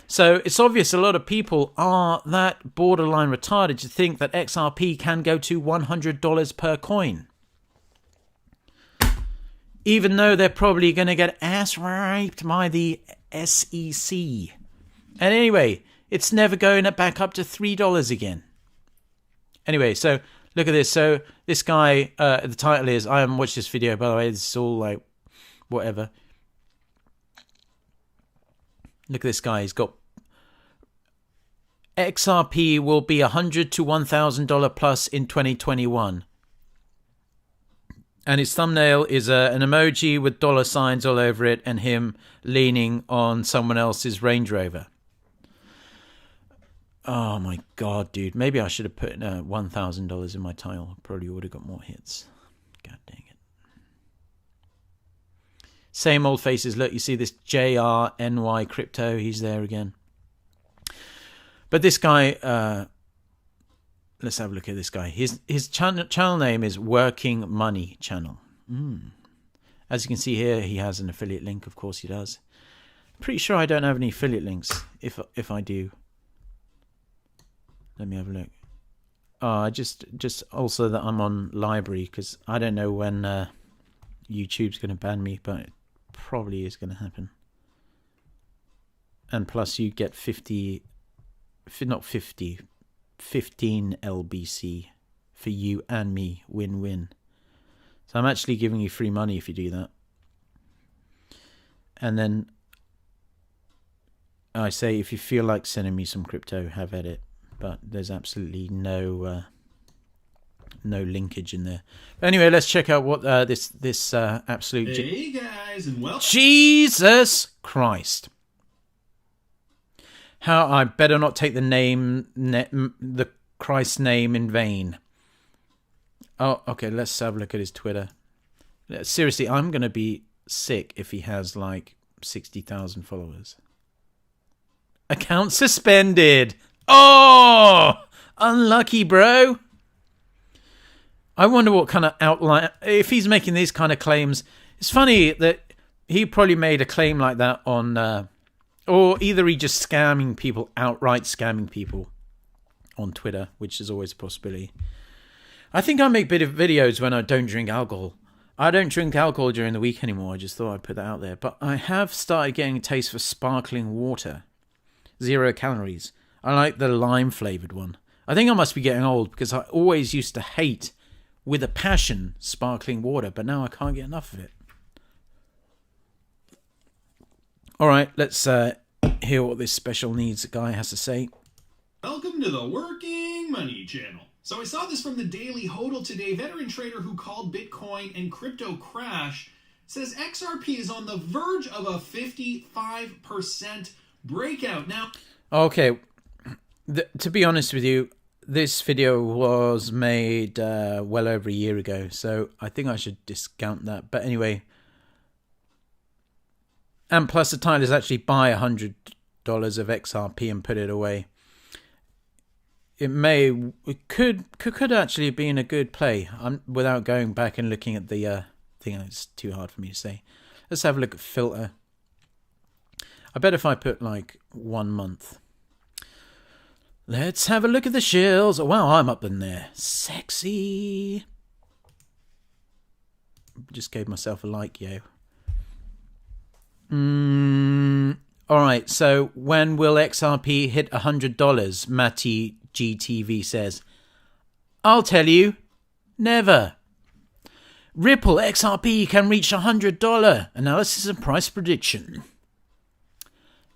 so it's obvious a lot of people are that borderline retarded to think that XRP can go to $100 per coin. Even though they're probably going to get ass raped by the SEC. And anyway, it's never going back up to $3 again. Anyway, so look at this. So this guy, the title is, I haven't watched this video, by the way. This is all like, whatever. Look at this guy. He's got XRP will be $100 to $1,000 plus in 2021. And his thumbnail is an emoji with dollar signs all over it and him leaning on someone else's Range Rover. Oh my God, dude. Maybe I should have put $1,000 in my title. Probably would have got more hits. God dang it. Same old faces. Look, you see this JRNY Crypto. He's there again. But this guy... let's have a look at this guy. His channel name is Working Money Channel. As you can see here, he has an affiliate link. Of course he does. Pretty sure I don't have any affiliate links. If I do, let me have a look. Just also that I'm on Library, because I don't know when YouTube's going to ban me, but it probably is going to happen. And plus you get 15 LBC for you and me, win-win. So I'm actually giving you free money if you do that. And then I say, if you feel like sending me some crypto, have at it. But there's absolutely no linkage in there. But anyway, let's check out what this absolute... Hey guys, and welcome. Jesus Christ. How I better not take the Christ's name in vain. Oh, okay, let's have a look at his Twitter. Seriously, I'm going to be sick if he has like 60,000 followers. Account suspended. Oh, unlucky, bro. I wonder what kind of outline, if he's making these kind of claims. It's funny that he probably made a claim like that on... or either he just scamming people, outright scamming people on Twitter, which is always a possibility. I think I make bit of videos when I don't drink alcohol. I don't drink alcohol during the week anymore. I just thought I'd put that out there. But I have started getting a taste for sparkling water. 0 calories. I like the lime flavoured one. I think I must be getting old, because I always used to hate, with a passion, sparkling water. But now I can't get enough of it. All right, let's hear what this special needs guy has to say. Welcome to the Working Money Channel. So I saw this from the Daily Hodl today. Veteran trader who called Bitcoin and crypto crash says XRP is on the verge of a 55% breakout. Now, okay, to be honest with you, this video was made well over a year ago, so I think I should discount that. But anyway... And plus the title is actually buy $100 of XRP and put it away. It could actually have been a good play. Without going back and looking at the thing, it's too hard for me to say. Let's have a look at filter. I bet if I put like 1 month. Let's have a look at the shills. Oh, wow, I'm up in there. Sexy. Just gave myself a like, yo. Alright, so when will XRP hit $100? Matty GTV says. I'll tell you, never. Ripple XRP can reach $100. Analysis and price prediction.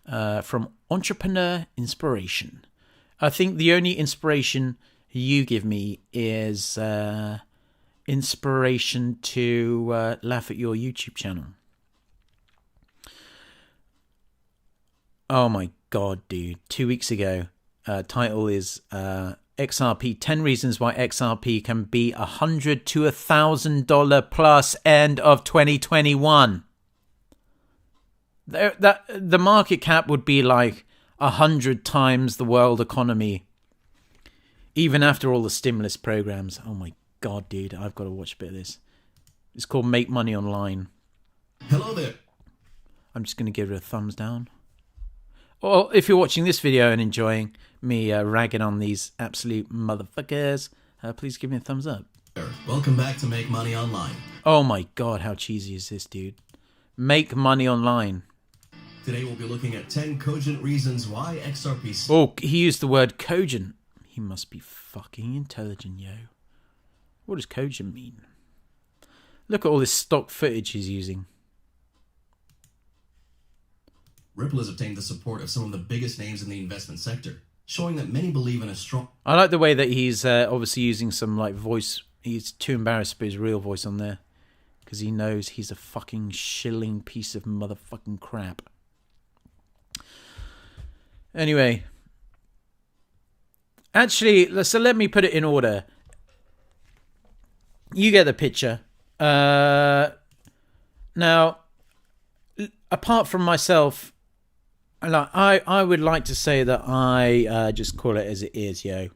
From Entrepreneur Inspiration. I think the only inspiration you give me is inspiration to laugh at your YouTube channel. Oh my god, dude. 2 weeks ago. Title is XRP 10 reasons why XRP can be $100 to $1,000 plus end of 2021. The market cap would be like 100 times the world economy, even after all the stimulus programs. Oh my god, dude, I've got to watch a bit of this. It's called Make Money Online. Hello there. I'm just going to give it a thumbs down. Or if you're watching this video and enjoying me ragging on these absolute motherfuckers, please give me a thumbs up. Welcome back to Make Money Online. Oh my god, how cheesy is this, dude? Make Money Online. Today we'll be looking at 10 cogent reasons why XRP... Oh, he used the word cogent. He must be fucking intelligent, yo. What does cogent mean? Look at all this stock footage he's using. Ripple has obtained the support of some of the biggest names in the investment sector, showing that many believe in a strong... I like the way that he's obviously using some like voice. He's too embarrassed to put his real voice on there because he knows he's a fucking shilling piece of motherfucking crap. Anyway, actually, so let me put it in order. You get the picture. Now, apart from myself, I would like to say that I just call it as it is, yo.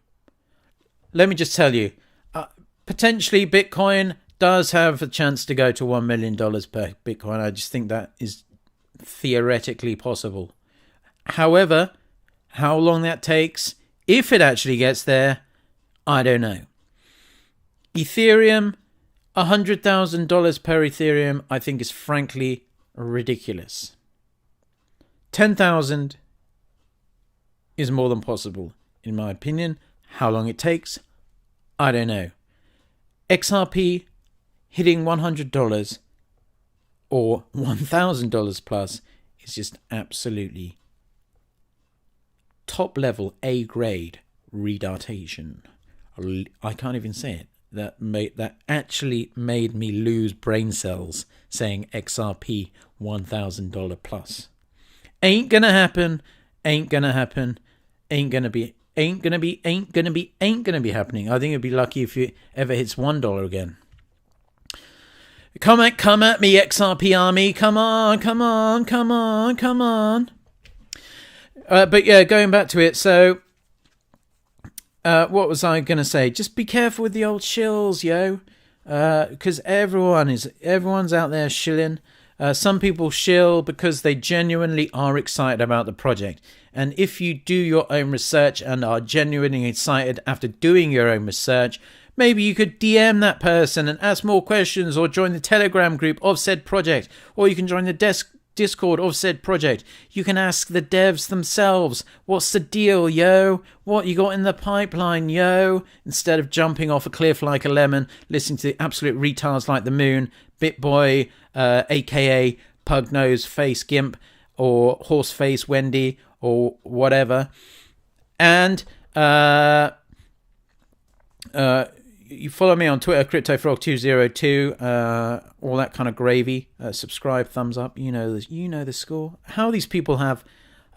Let me just tell you, potentially Bitcoin does have a chance to go to $1 million per Bitcoin. I just think that is theoretically possible. However, how long that takes, if it actually gets there, I don't know. Ethereum, $100,000 per Ethereum, I think is frankly ridiculous. 10,000 is more than possible, in my opinion. How long it takes, I don't know. XRP hitting $100 or $1,000 plus is just absolutely top level A grade retardation. I can't even say it. That actually made me lose brain cells saying XRP $1,000 plus. Ain't gonna happen. Ain't gonna happen. Ain't gonna be happening. I think it'd be lucky if it ever hits $1 again. Come at me, XRP army. Come on. But yeah, going back to it. So, what was I gonna say? Just be careful with the old shills, yo. Because everyone's out there shilling. Some people shill because they genuinely are excited about the project. And if you do your own research and are genuinely excited after doing your own research, maybe you could DM that person and ask more questions, or join the Telegram group of said project, or you can join the Discord of said project. You can ask the devs themselves, what's the deal, yo? What you got in the pipeline, yo? Instead of jumping off a cliff like a lemon, listening to the absolute retards like the moon, BitBoy, aka Pugnose Face Gimp, or Horseface Wendy, or whatever. And you follow me on Twitter, CryptoFrog202, all that kind of gravy. Subscribe, thumbs up. You know the score. How these people have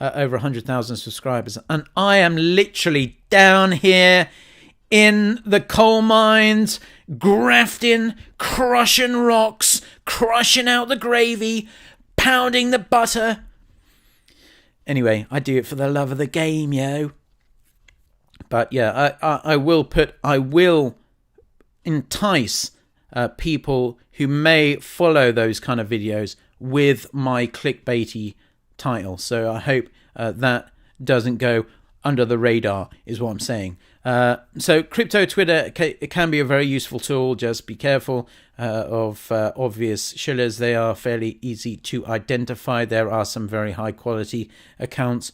over 100,000 subscribers, and I am literally down here in the coal mines, grafting, crushing rocks, crushing out the gravy, pounding the butter. Anyway, I do it for the love of the game, yo. But yeah, I will entice people who may follow those kind of videos with my clickbaity title. So I hope that doesn't go under the radar, is what I'm saying. So crypto Twitter, it can be a very useful tool. Just be careful of obvious shillers. They are fairly easy to identify. There are some very high quality accounts.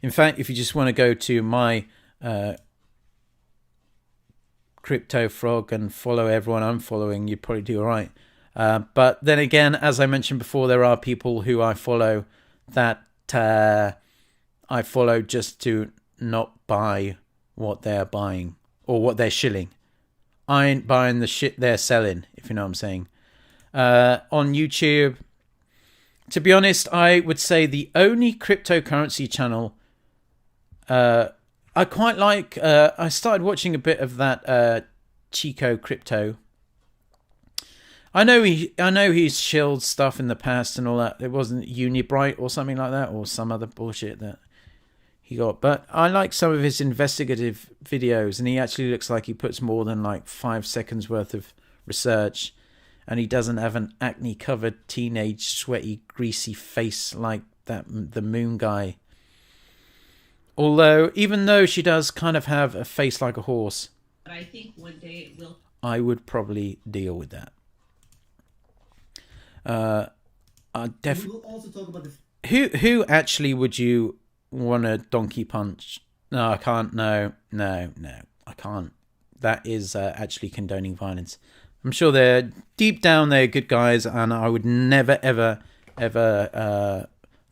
In fact, if you just want to go to my Crypto Frog and follow everyone I'm following, you'd probably do all right. But then again, as I mentioned before, there are people who I follow that I follow just to not buy what they're buying or what they're shilling. I ain't buying the shit they're selling, if you know what I'm saying. On YouTube, To be honest, I would say the only cryptocurrency channel I quite like. I started watching a bit of that Chico Crypto. I know he's shilled stuff in the past and all that. It wasn't Unibright or something like that, or some other bullshit that he got. But I like some of his investigative videos, and he actually looks like he puts more than like 5 seconds worth of research, and he doesn't have an acne-covered teenage, sweaty, greasy face like the Moon guy. Although, even though she does kind of have a face like a horse, But I think one day it will. I would probably deal with that. I We will also talk about the Who actually would you want to donkey punch? No, I can't. No, I can't. That is actually condoning violence. I'm sure they're deep down they're good guys, and I would never ever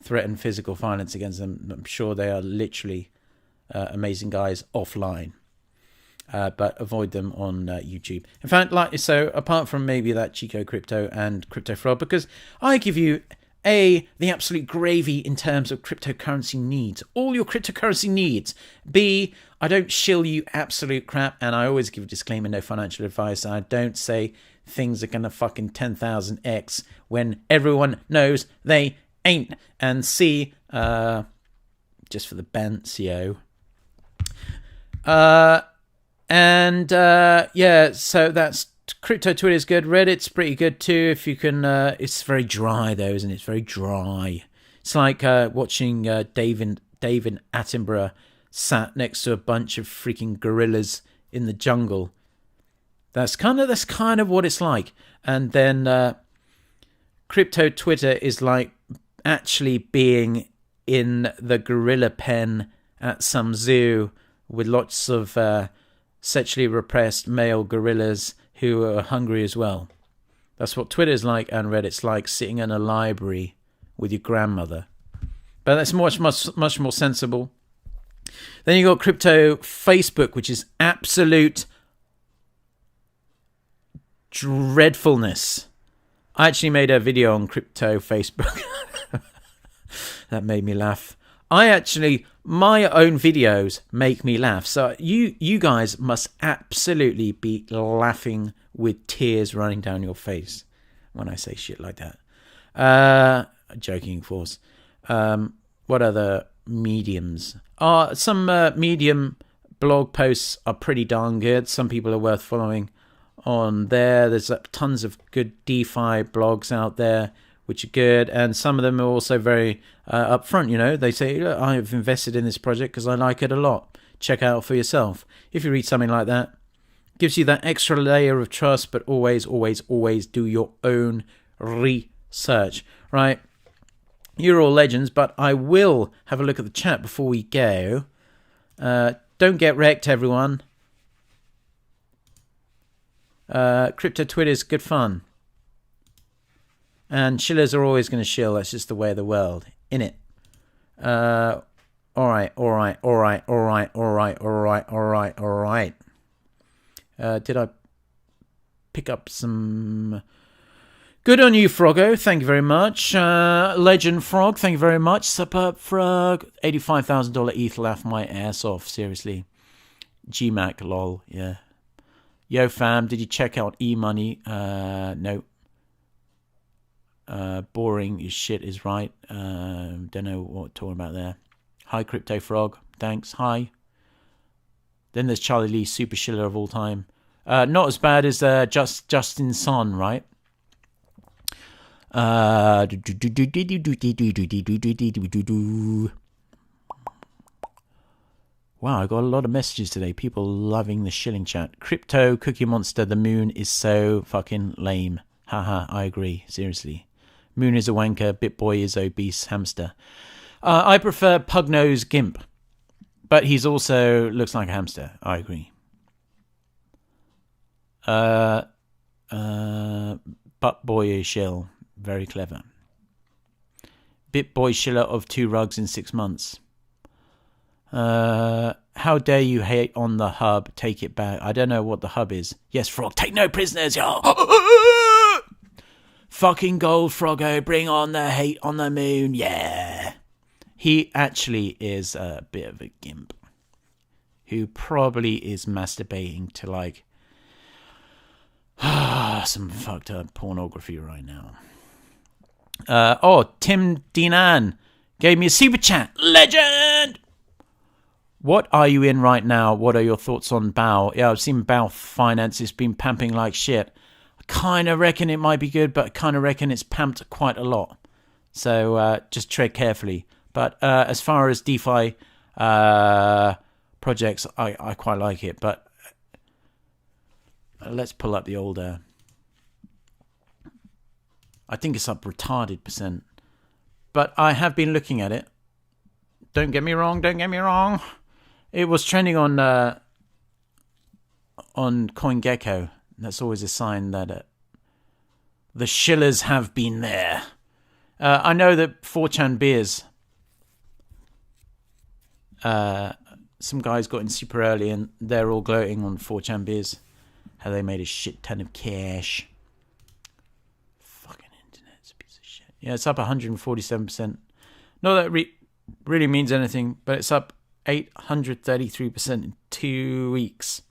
threaten physical violence against them. I'm sure they are literally amazing guys offline. But avoid them on YouTube. In fact, so apart from maybe that Chico Crypto and Crypto Fraud, because I give you A, the absolute gravy in terms of cryptocurrency needs, all your cryptocurrency needs. B, I don't shill you absolute crap, and I always give a disclaimer, no financial advice. I don't say things are gonna fucking 10,000x when everyone knows they ain't. And C, just for the Bancio. Yeah, so that's crypto. Twitter is good. Reddit's pretty good too. If you can, it's very dry though, isn't it? It's very dry. It's like watching David Attenborough sat next to a bunch of freaking gorillas in the jungle. That's kind of what it's like. And then crypto Twitter is like actually being in the gorilla pen at some zoo with lots of sexually repressed male gorillas who are hungry as well. That's what Twitter's like, and Reddit's like sitting in a library with your grandmother. But that's much more sensible. Then you got crypto Facebook, which is absolute dreadfulness. I actually made a video on crypto Facebook. That made me laugh. My own videos make me laugh. So you guys must absolutely be laughing with tears running down your face when I say shit like that. Joking, of course. What other mediums? Some Medium blog posts are pretty darn good. Some people are worth following on there. There's tons of good DeFi blogs out there which are good, and some of them are also very upfront. You know, they say, look, I've invested in this project because I like it a lot. Check out for yourself. If you read something like that, gives you that extra layer of trust, but always do your own research, right? You're all legends, but I will have a look at the chat before we go. Don't get wrecked, everyone. Crypto Twitter's good fun. And shillers are always going to shill. That's just the way of the world, innit? All right. Did I pick up some? Good on you, Froggo. Thank you very much. Legend Frog, thank you very much. Suburb Frog, $85,000 ETH laugh my ass off. Seriously, GMAC, lol. Yeah. Yo, fam, did you check out eMoney? No. Boring as shit is right. Don't know what we're talking about there. Hi, Crypto Frog. Thanks. Hi. Then there's Charlie Lee, super shiller of all time. Not as bad as Justin Son, right? Wow, I got a lot of messages today. People loving the shilling chat. Crypto, Cookie Monster, the moon is so fucking lame. Haha, I agree. Seriously. Moon is a wanker, BitBoy is obese hamster. I prefer Pugnose Gimp, but he's also looks like a hamster. I agree. Buttboy Shill, very clever. BitBoy Shiller of 2 rugs in 6 months. How dare you hate on the hub? Take it back. I don't know what the hub is. Yes, Frog, take no prisoners, y'all. fucking Gold Froggo, bring on the hate on the moon, yeah. He actually is a bit of a gimp who probably is masturbating to like some fucked up pornography right now. Tim Dinan gave me a super chat. Legend! What are you in right now? What are your thoughts on BAO? Yeah, I've seen BAO Finance. It's been pamping like shit. I kind of reckon it might be good, but I kind of reckon it's pamped quite a lot. So just tread carefully. But as far as DeFi projects, I quite like it. But let's pull up the older. I think it's up retarded %. But I have been looking at it. Don't get me wrong. It was trending on CoinGecko. That's always a sign that the SHILLS have been there. I know that 4chan Beers, some guys got in super early and they're all gloating on 4chan Beers, how they made a shit ton of cash. Fucking internet's a piece of shit. Yeah, it's up 147%. Not that really means anything, but it's up 833% in 2 weeks.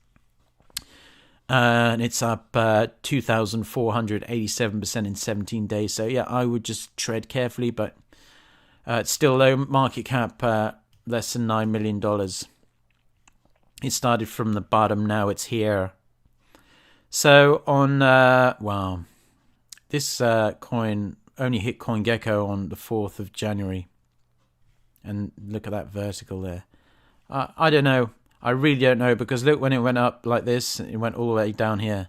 And it's up 2,487% in 17 days. So, yeah, I would just tread carefully, but it's still low market cap, less than $9 million. It started from the bottom, now it's here. So, on, wow, this coin only hit CoinGecko on the 4th of January. And look at that vertical there. I don't know. I really don't know, because look, when it went up like this, it went all the way down here.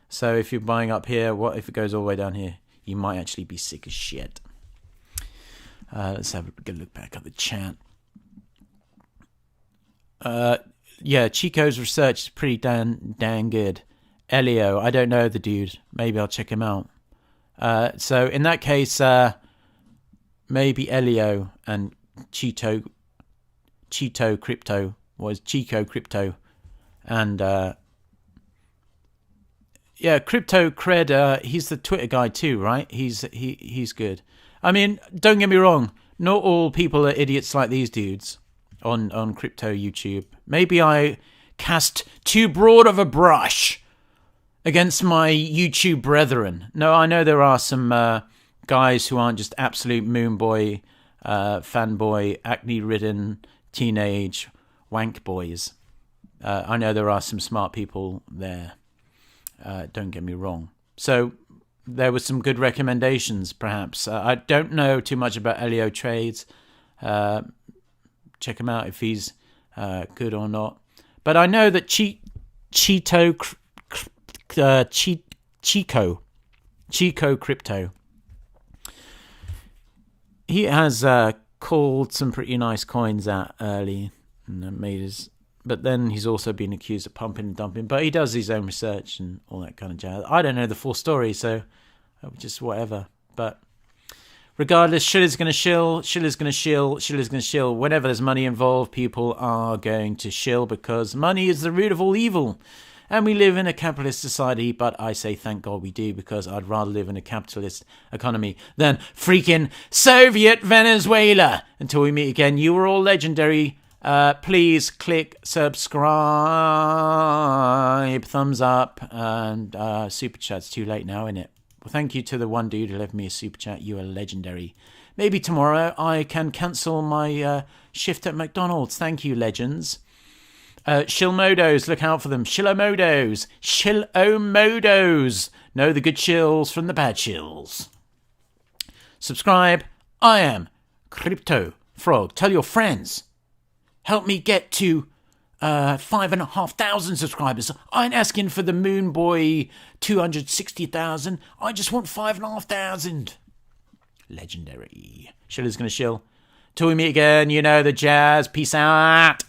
So if you're buying up here, what if it goes all the way down here? You might actually be sick as shit. Let's have a good look back at the chat. Yeah, Chico's research is pretty damn good. Elio, I don't know the dude. Maybe I'll check him out. So in that case, maybe Elio and Chico Crypto, and yeah, Crypto Cred, he's the Twitter guy too, right? He's good. I mean, don't get me wrong, not all people are idiots like these dudes on crypto YouTube. Maybe I cast too broad of a brush against my YouTube brethren. No, I know there are some guys who aren't just absolute moon boy, fanboy, acne-ridden teenage wank boys. I know there are some smart people there. Don't get me wrong. So there were some good recommendations, perhaps. I don't know too much about Elio Trades. Check him out if he's good or not. But I know that Chico Crypto, he has called some pretty nice coins out early and made his, but then he's also been accused of pumping and dumping, but he does his own research and all that kind of jazz. I don't know the full story, so just whatever. But regardless, Shiller's going to shill, Shiller's going to shill, Shiller's going to shill. Whenever there's money involved, people are going to shill, because money is the root of all evil. And we live in a capitalist society, but I say thank God we do, because I'd rather live in a capitalist economy than freaking Soviet Venezuela. Until we meet again, you were all legendary. Please click subscribe, thumbs up, and super chat's too late now, innit? Well, thank you to the one dude who left me a super chat. You are legendary. Maybe tomorrow I can cancel my shift at McDonald's. Thank you, legends. Shillmodos, look out for them. Shillomodos. Shillomodos. Know the good shills from the bad shills. Subscribe. I am Crypto Frog. Tell your friends. Help me get to 5,500 subscribers. I ain't asking for the Moon Boy 260,000. I just want 5,500. Legendary. Shiller's gonna shill. Till we meet again, you know the jazz. Peace out.